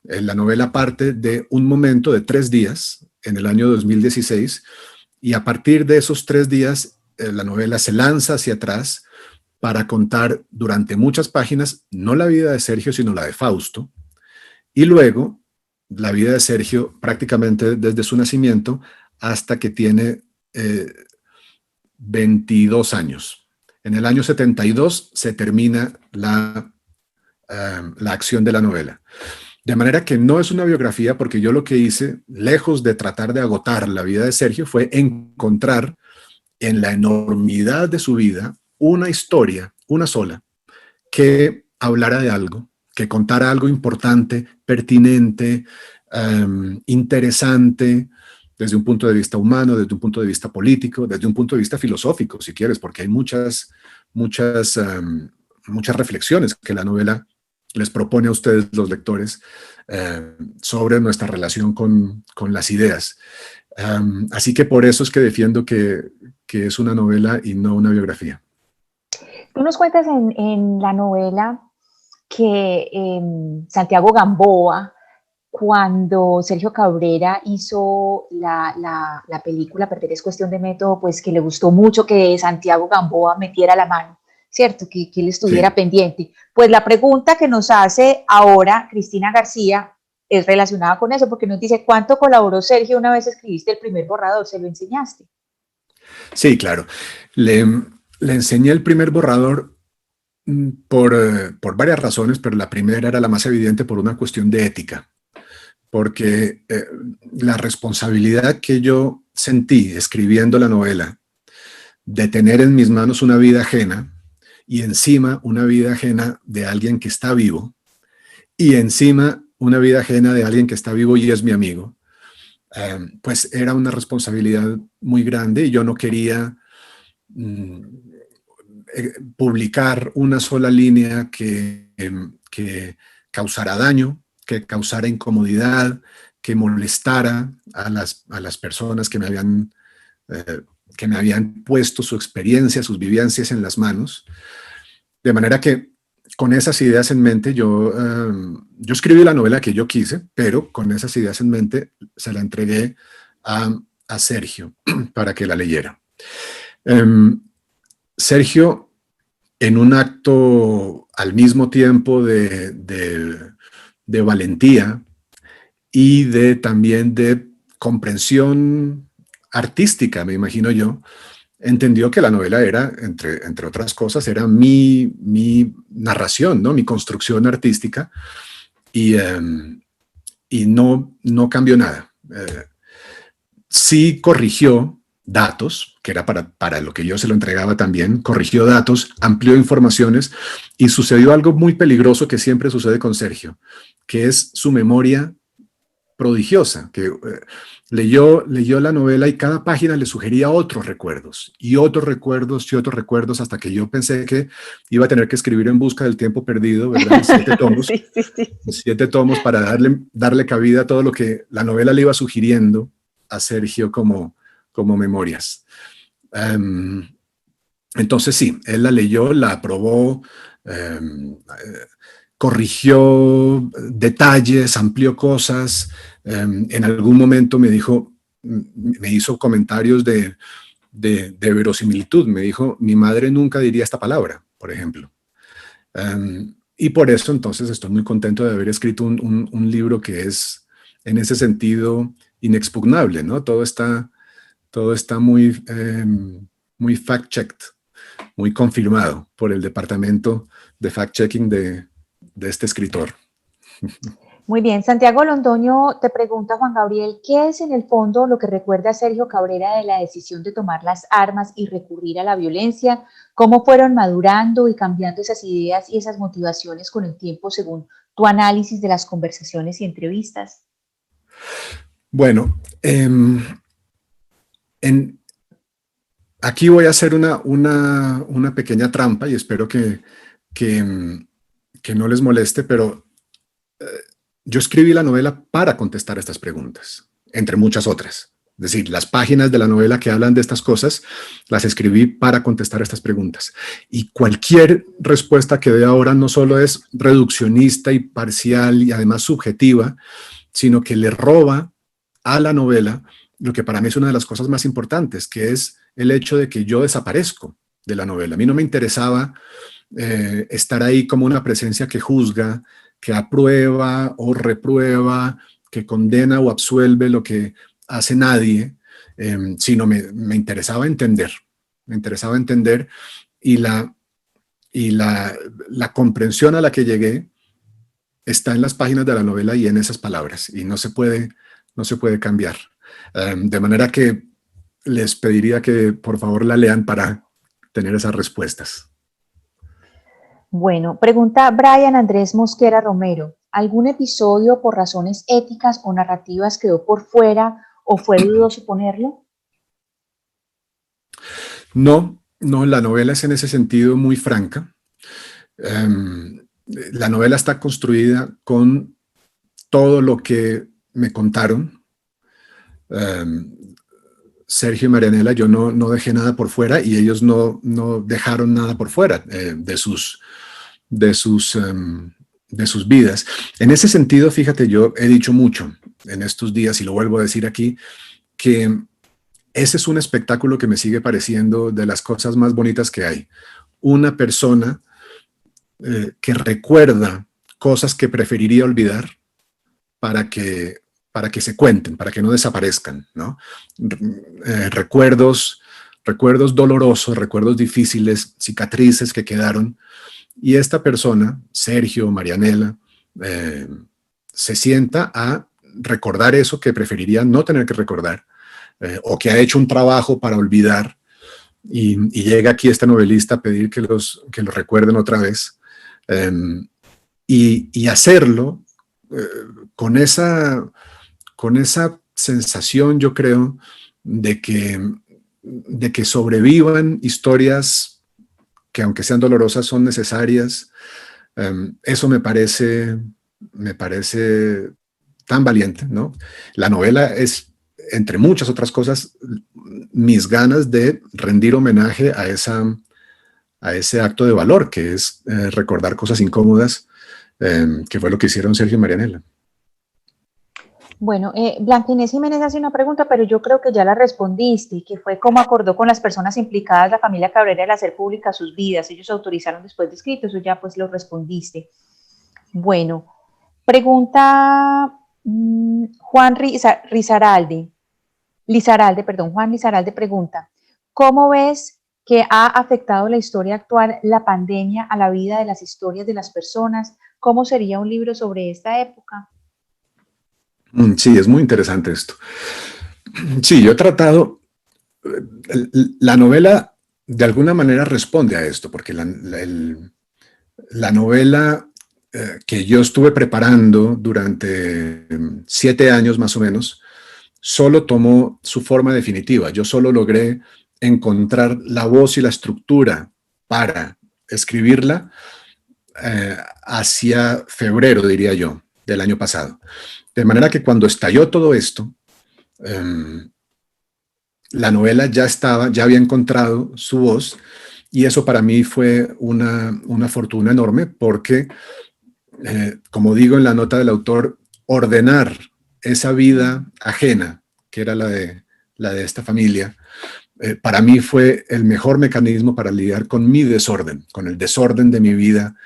La novela parte de un momento de 3 días en el año 2016, y a partir de esos 3 días la novela se lanza hacia atrás para contar durante muchas páginas no la vida de Sergio, sino la de Fausto, y luego la vida de Sergio prácticamente desde su nacimiento hasta que tiene 22 años. En el año 72 se termina la acción de la novela. De manera que no es una biografía, porque yo lo que hice, lejos de tratar de agotar la vida de Sergio, fue encontrar en la enormidad de su vida una historia, una sola, que hablara de algo, que contara algo importante, pertinente, interesante, desde un punto de vista humano, desde un punto de vista político, desde un punto de vista filosófico, si quieres, porque hay muchas reflexiones que la novela les propone a ustedes, los lectores, sobre nuestra relación con las ideas. Así que por eso es que defiendo que es una novela y no una biografía. Tú nos cuentas en la novela que Santiago Gamboa, cuando Sergio Cabrera hizo la película Perder es cuestión de método, pues que le gustó mucho que Santiago Gamboa metiera la mano, ¿cierto? Que él estuviera pendiente. Pues la pregunta que nos hace ahora Cristina García es relacionada con eso, porque nos dice, ¿cuánto colaboró Sergio una vez escribiste el primer borrador? ¿Se lo enseñaste? Sí, claro. Le enseñé el primer borrador por varias razones, pero la primera era la más evidente, por una cuestión de ética. Porque la responsabilidad que yo sentí escribiendo la novela, de tener en mis manos una vida ajena, y encima una vida ajena de alguien que está vivo, y encima una vida ajena de alguien que está vivo y es mi amigo, pues era una responsabilidad muy grande, y yo no quería publicar una sola línea que causara daño, que causara incomodidad, que molestara a las personas que me habían puesto su experiencia, sus vivencias en las manos. De manera que con esas ideas en mente, yo escribí la novela que yo quise, pero con esas ideas en mente se la entregué a Sergio para que la leyera. Sergio, en un acto al mismo tiempo de valentía y también de comprensión artística, me imagino yo, entendió que la novela era, entre otras cosas, era mi narración, ¿no? Mi construcción artística, y no cambió nada. Sí corrigió datos, que era para lo que yo se lo entregaba también, corrigió datos, amplió informaciones, y sucedió algo muy peligroso que siempre sucede con Sergio, que es su memoria prodigiosa, que leyó la novela y cada página le sugería otros recuerdos y otros recuerdos y otros recuerdos, hasta que yo pensé que iba a tener que escribir En busca del tiempo perdido, ¿verdad? 7 tomos, Sí, sí, sí. 7 tomos para darle cabida a todo lo que la novela le iba sugiriendo a Sergio como memorias. Entonces sí, él la leyó, la aprobó, corrigió detalles, amplió cosas. En algún momento me hizo comentarios de verosimilitud. Me dijo: mi madre nunca diría esta palabra, por ejemplo. Y por eso entonces estoy muy contento de haber escrito un libro que es, en ese sentido, inexpugnable, ¿no? Todo está muy, muy fact-checked, muy confirmado por el departamento de fact-checking de este escritor. Muy bien, Santiago Londoño te pregunta, Juan Gabriel, ¿qué es en el fondo lo que recuerda a Sergio Cabrera de la decisión de tomar las armas y recurrir a la violencia? ¿Cómo fueron madurando y cambiando esas ideas y esas motivaciones con el tiempo, según tu análisis de las conversaciones y entrevistas? Bueno, aquí voy a hacer una pequeña trampa, y espero que no les moleste, pero yo escribí la novela para contestar estas preguntas, entre muchas otras. Es decir, las páginas de la novela que hablan de estas cosas, las escribí para contestar estas preguntas. Y cualquier respuesta que dé ahora no solo es reduccionista y parcial y además subjetiva, sino que le roba a la novela lo que para mí es una de las cosas más importantes, que es el hecho de que yo desaparezco de la novela. A mí no me interesaba estar ahí como una presencia que juzga, que aprueba o reprueba, que condena o absuelve lo que hace nadie, sino me interesaba entender. Me interesaba entender, y la comprensión a la que llegué está en las páginas de la novela y en esas palabras, y no se puede cambiar. De manera que les pediría que por favor la lean para tener esas respuestas. Bueno, pregunta Brian Andrés Mosquera Romero, ¿algún episodio por razones éticas o narrativas quedó por fuera o fue dudoso ponerlo? No, la novela es en ese sentido muy franca. La novela está construida con todo lo que me contaron. Sergio y Marianela, yo no dejé nada por fuera, y ellos no dejaron nada por fuera de sus vidas. En ese sentido, fíjate, yo he dicho mucho en estos días, y lo vuelvo a decir aquí, que ese es un espectáculo que me sigue pareciendo de las cosas más bonitas que hay. Una persona que recuerda cosas que preferiría olvidar para que se cuenten, para que no desaparezcan, ¿no? Recuerdos dolorosos, recuerdos difíciles, cicatrices que quedaron. Y esta persona, Sergio, Marianela, se sienta a recordar eso que preferiría no tener que recordar, o que ha hecho un trabajo para olvidar, y llega aquí este novelista a pedir que los recuerden otra vez, y hacerlo con esa sensación, yo creo, de que sobrevivan historias que, aunque sean dolorosas, son necesarias. Eso me parece tan valiente, ¿no? La novela es, entre muchas otras cosas, mis ganas de rendir homenaje a a ese acto de valor, que es recordar cosas incómodas, que fue lo que hicieron Sergio y Marianela. Bueno, Blanca Inés Jiménez hace una pregunta, pero yo creo que ya la respondiste, que fue cómo acordó con las personas implicadas la familia Cabrera al hacer públicas sus vidas. Ellos autorizaron después de escrito, eso ya pues lo respondiste. Bueno, pregunta Juan Lizaralde pregunta, ¿cómo ves que ha afectado la historia actual la pandemia a la vida de las historias de las personas? ¿Cómo sería un libro sobre esta época? Sí, es muy interesante esto. Sí, yo he tratado, la novela de alguna manera responde a esto, porque la novela que yo estuve preparando durante 7 años más o menos, solo tomó su forma definitiva. Yo solo logré encontrar la voz y la estructura para escribirla hacia febrero, diría yo, del año pasado. De manera que cuando estalló todo esto, la novela ya había encontrado su voz, y eso para mí fue una fortuna enorme porque, como digo en la nota del autor, ordenar esa vida ajena, que era la de esta familia, para mí fue el mejor mecanismo para lidiar con mi desorden, con el desorden de mi vida,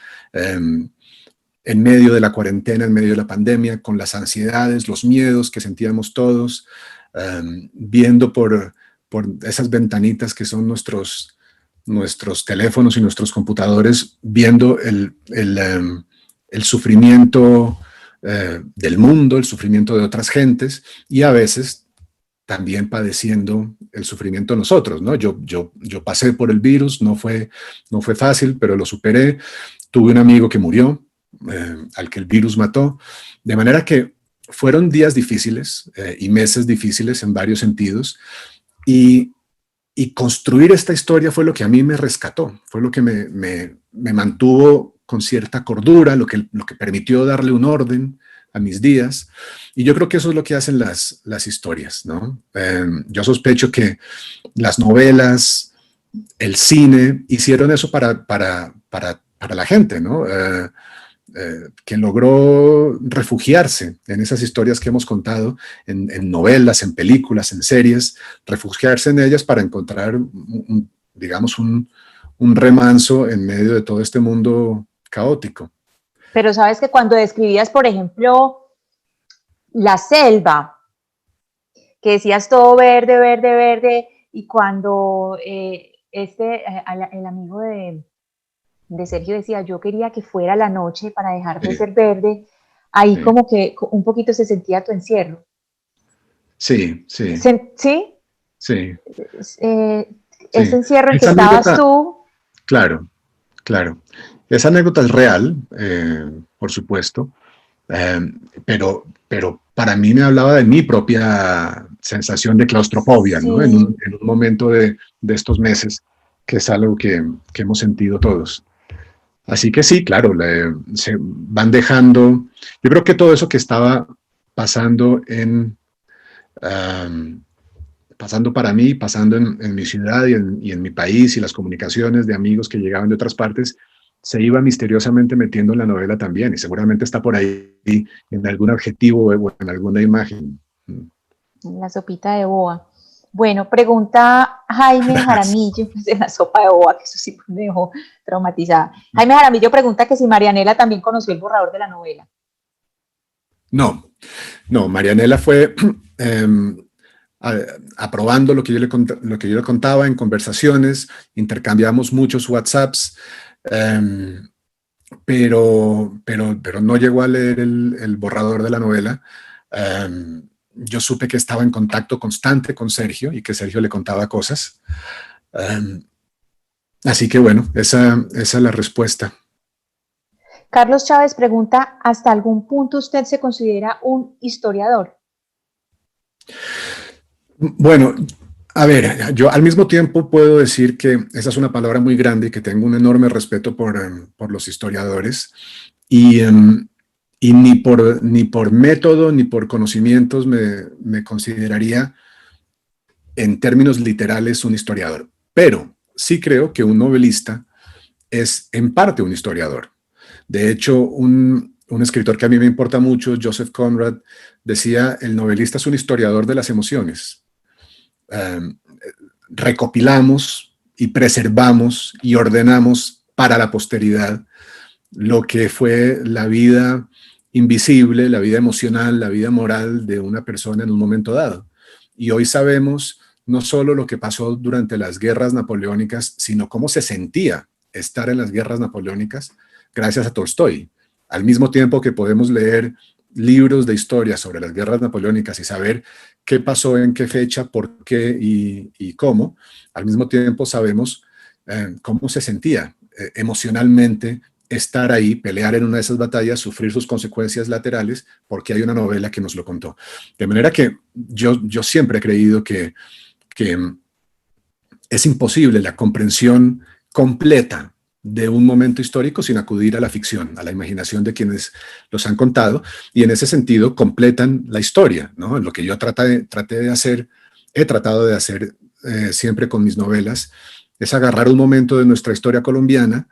en medio de la cuarentena, en medio de la pandemia, con las ansiedades, los miedos que sentíamos todos, viendo por esas ventanitas que son nuestros teléfonos y nuestros computadores, viendo el sufrimiento del mundo, el sufrimiento de otras gentes, y a veces también padeciendo el sufrimiento nosotros, ¿no? Yo pasé por el virus, no fue fácil, pero lo superé. Tuve un amigo que murió, al que el virus mató, de manera que fueron días difíciles y meses difíciles en varios sentidos, y construir esta historia fue lo que a mí me rescató, fue lo que me mantuvo con cierta cordura, lo que permitió darle un orden a mis días, y yo creo que eso es lo que hacen las historias, ¿no? Yo sospecho que las novelas, el cine, hicieron eso para la gente, ¿no? Que logró refugiarse en esas historias que hemos contado, en novelas, en películas, en series, refugiarse en ellas para encontrar, digamos, un remanso en medio de todo este mundo caótico. Pero sabes que cuando describías, por ejemplo, la selva, que decías todo verde, verde, verde, y cuando el amigo de Sergio decía, yo quería que fuera la noche para dejar de ser verde, ahí como que un poquito se sentía tu encierro. Sí, sí. ¿Sí? Sí. Ese encierro en que estabas tú. Claro, claro. Esa anécdota es real, por supuesto, pero para mí me hablaba de mi propia sensación de claustrofobia, sí, ¿no? En un momento de estos meses, que es algo que hemos sentido todos. Así que sí, claro, se van dejando. Yo creo que todo eso que estaba pasando pasando para mí, pasando en mi ciudad y en mi país, y las comunicaciones de amigos que llegaban de otras partes, se iba misteriosamente metiendo en la novela también, y seguramente está por ahí en algún adjetivo o en alguna imagen. La sopita de boa. Bueno, pregunta Jaime Jaramillo, de la sopa de boa, que eso sí me dejó traumatizada. Jaime Jaramillo pregunta que si Marianela también conoció el borrador de la novela. No, Marianela fue aprobando lo que yo le contaba en conversaciones, intercambiamos muchos WhatsApps, pero no llegó a leer el borrador de la novela. Yo supe que estaba en contacto constante con Sergio y que Sergio le contaba cosas. Así que bueno, esa es la respuesta. Carlos Chávez pregunta, ¿hasta algún punto usted se considera un historiador? Bueno, a ver, yo al mismo tiempo puedo decir que esa es una palabra muy grande y que tengo un enorme respeto por los historiadores, y ni por método ni por conocimientos me consideraría en términos literales un historiador. Pero sí creo que un novelista es en parte un historiador. De hecho, un escritor que a mí me importa mucho, Joseph Conrad, decía: el novelista es un historiador de las emociones. Recopilamos y preservamos y ordenamos para la posteridad lo que fue la vida invisible, la vida emocional, la vida moral de una persona en un momento dado. Y hoy sabemos no solo lo que pasó durante las guerras napoleónicas, sino cómo se sentía estar en las guerras napoleónicas gracias a Tolstoy. Al mismo tiempo que podemos leer libros de historia sobre las guerras napoleónicas y saber qué pasó, en qué fecha, por qué y cómo, al mismo tiempo sabemos cómo se sentía emocionalmente estar ahí, pelear en una de esas batallas, sufrir sus consecuencias laterales, porque hay una novela que nos lo contó. De manera que yo siempre he creído que es imposible la comprensión completa de un momento histórico sin acudir a la ficción, a la imaginación de quienes los han contado, y en ese sentido completan la historia, ¿no? Lo que yo he tratado de hacer siempre con mis novelas, es agarrar un momento de nuestra historia colombiana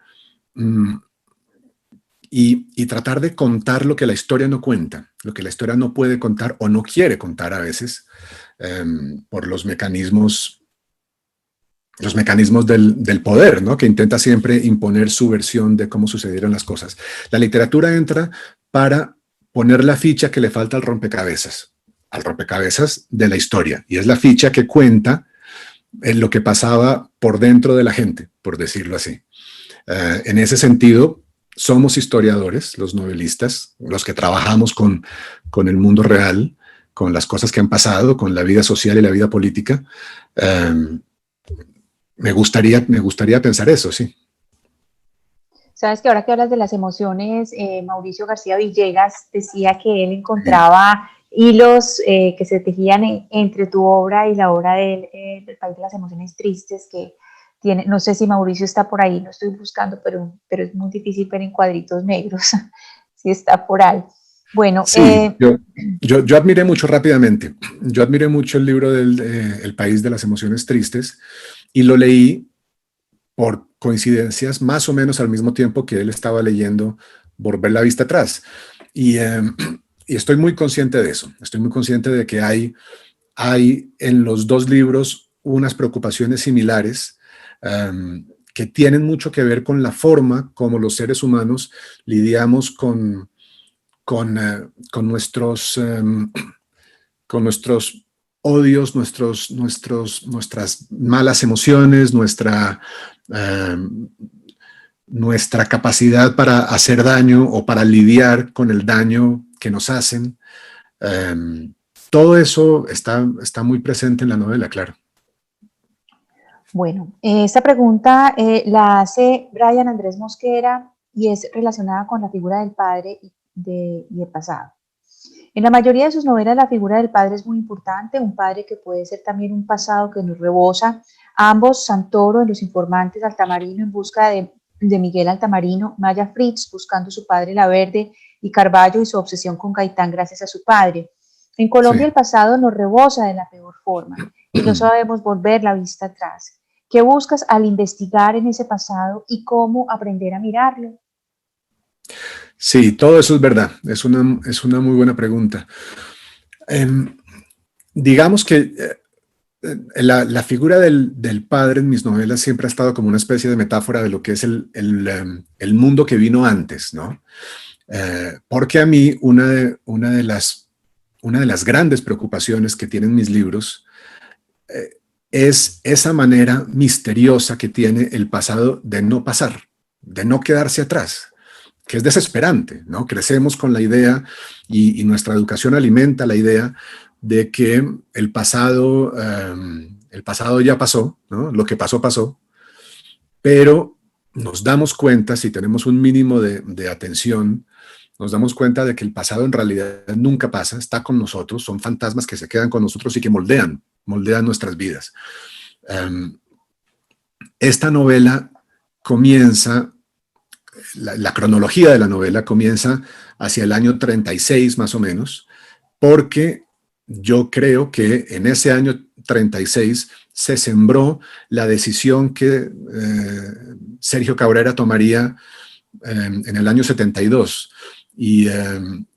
y tratar de contar lo que la historia no cuenta, lo que la historia no puede contar o no quiere contar a veces, por los mecanismos del poder, ¿no? Que intenta siempre imponer su versión de cómo sucedieron las cosas. La literatura entra para poner la ficha que le falta al rompecabezas de la historia, y es la ficha que cuenta lo que pasaba por dentro de la gente, por decirlo así. En ese sentido, somos historiadores, los novelistas, los que trabajamos con el mundo real, con las cosas que han pasado, con la vida social y la vida política. Me gustaría pensar eso, sí. Sabes que ahora que hablas de las emociones, Mauricio García Villegas decía que él encontraba hilos que se tejían entre tu obra y la obra del País de las Emociones Tristes, que tiene, no sé si Mauricio está por ahí, no estoy buscando, pero es muy difícil ver en cuadritos negros si está por ahí. Bueno, sí, yo admiré mucho rápidamente. Yo admiré mucho el libro del El País de las Emociones Tristes y lo leí por coincidencias más o menos al mismo tiempo que él estaba leyendo Volver la Vista Atrás. Y estoy muy consciente de eso. Estoy muy consciente de que hay en los dos libros unas preocupaciones similares que tienen mucho que ver con la forma como los seres humanos lidiamos con nuestros odios, nuestras malas emociones, nuestra capacidad para hacer daño o para lidiar con el daño que nos hacen. Todo eso está muy presente en la novela, claro. Bueno, esta pregunta la hace Brian Andrés Mosquera y es relacionada con la figura del padre y del pasado. En la mayoría de sus novelas la figura del padre es muy importante, un padre que puede ser también un pasado que nos rebosa. Ambos, Santoro en Los Informantes, Altamarino en busca de Miguel Altamarino, Maya Fritz buscando su padre La Verde y Carballo y su obsesión con Gaitán gracias a su padre. En Colombia sí. El pasado nos rebosa de la peor forma y no sabemos volver la vista atrás. ¿Qué buscas al investigar en ese pasado y cómo aprender a mirarlo? Sí, todo eso es verdad. Es una muy buena pregunta. Digamos que la figura del padre en mis novelas siempre ha estado como una especie de metáfora de lo que es el mundo que vino antes, ¿no? Porque a mí una de las grandes preocupaciones que tienen mis libros es esa manera misteriosa que tiene el pasado de no pasar, de no quedarse atrás, que es desesperante, ¿no? Crecemos con la idea y nuestra educación alimenta la idea de que el pasado ya pasó, ¿no? Lo que pasó, pasó, pero nos damos cuenta, si tenemos un mínimo de atención, nos damos cuenta de que el pasado en realidad nunca pasa, está con nosotros, son fantasmas que se quedan con nosotros y que moldean nuestras vidas. Esta novela comienza, la cronología de la novela comienza hacia el año 36 más o menos, porque yo creo que en ese año 36 se sembró la decisión que Sergio Cabrera tomaría en el año 72. Y en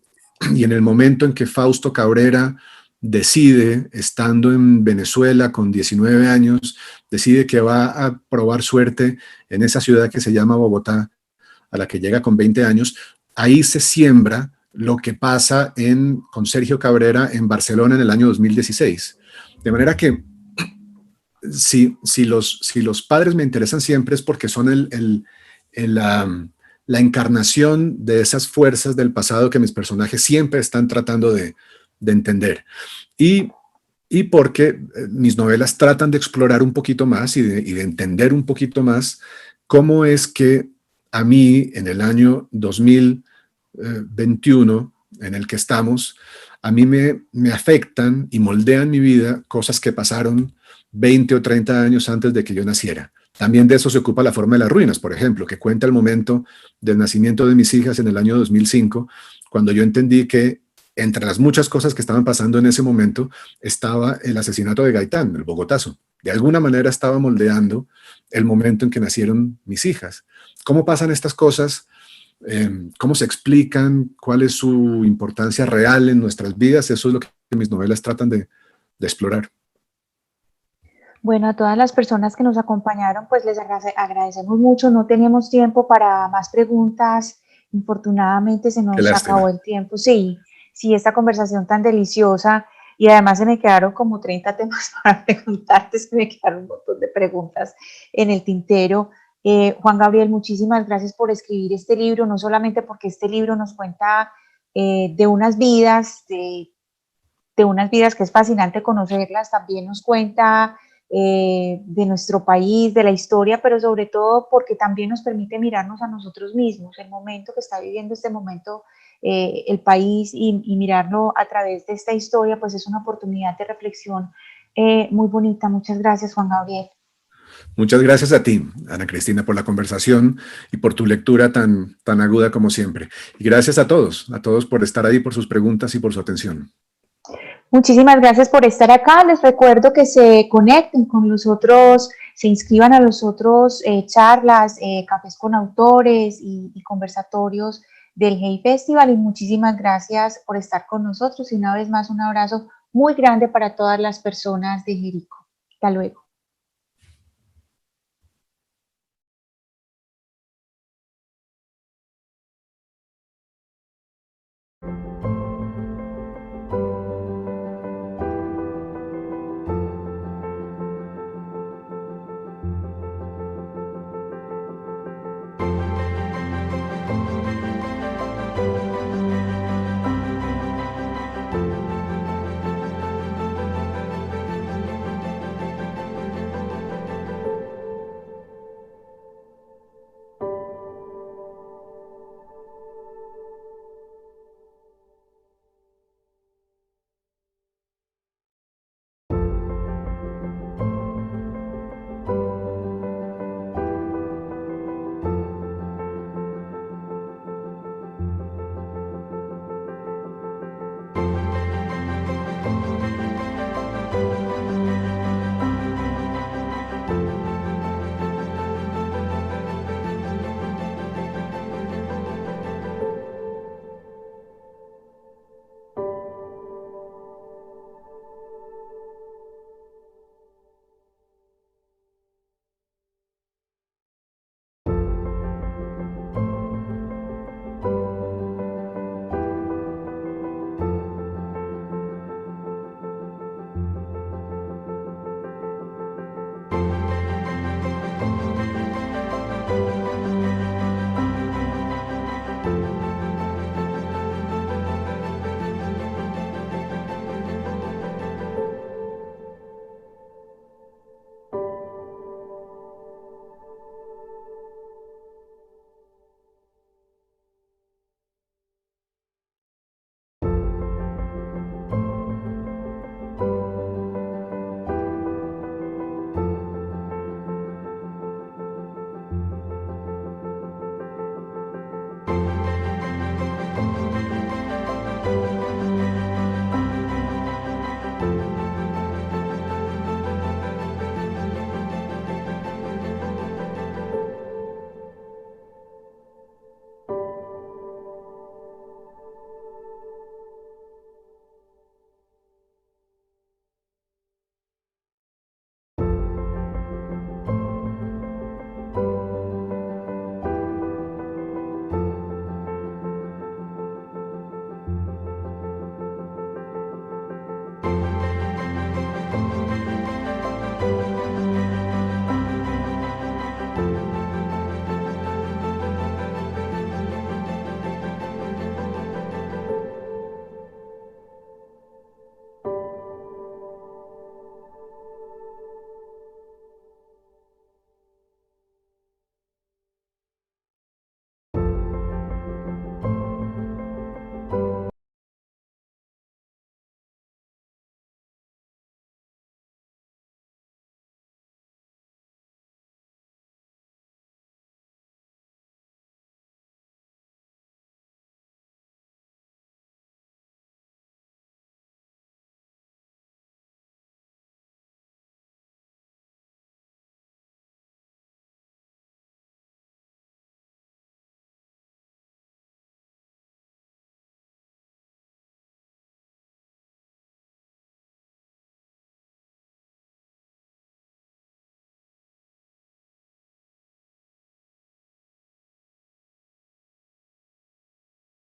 el momento en que Fausto Cabrera decide, estando en Venezuela con 19 años, decide que va a probar suerte en esa ciudad que se llama Bogotá, a la que llega con 20 años, ahí se siembra lo que pasa con Sergio Cabrera en Barcelona en el año 2016. De manera que si los padres me interesan siempre es porque son la encarnación de esas fuerzas del pasado que mis personajes siempre están tratando de entender. Y porque mis novelas tratan de explorar un poquito más y de entender un poquito más cómo es que a mí, en el año 2021, en el que estamos, a mí me afectan y moldean mi vida cosas que pasaron 20 o 30 años antes de que yo naciera. También de eso se ocupa La forma de las ruinas, por ejemplo, que cuenta el momento del nacimiento de mis hijas en el año 2005, cuando yo entendí que entre las muchas cosas que estaban pasando en ese momento estaba el asesinato de Gaitán, el bogotazo. De alguna manera estaba moldeando el momento en que nacieron mis hijas. ¿Cómo pasan estas cosas? ¿Cómo se explican? ¿Cuál es su importancia real en nuestras vidas? Eso es lo que mis novelas tratan de explorar. Bueno, a todas las personas que nos acompañaron, pues les agradecemos mucho. No tenemos tiempo para más preguntas. Infortunadamente se nos acabó el tiempo. Sí, esta conversación tan deliciosa, y además se me quedaron como 30 temas para preguntarte, se me quedaron un montón de preguntas en el tintero. Juan Gabriel, muchísimas gracias por escribir este libro, no solamente porque este libro nos cuenta de unas vidas, de unas vidas que es fascinante conocerlas, también nos cuenta de nuestro país, de la historia, pero sobre todo porque también nos permite mirarnos a nosotros mismos, el momento que está viviendo este momento el país, y mirarlo a través de esta historia, pues es una oportunidad de reflexión muy bonita. Muchas gracias, Juan Gabriel. Muchas gracias a ti, Ana Cristina, por la conversación y por tu lectura tan aguda como siempre. Y gracias a todos por estar ahí, por sus preguntas y por su atención. Muchísimas gracias por estar acá. Les recuerdo que se conecten con los otros, se inscriban a los otros charlas, cafés con autores y conversatorios del Hey Festival, y muchísimas gracias por estar con nosotros, y una vez más un abrazo muy grande para todas las personas de Jerico. Hasta luego.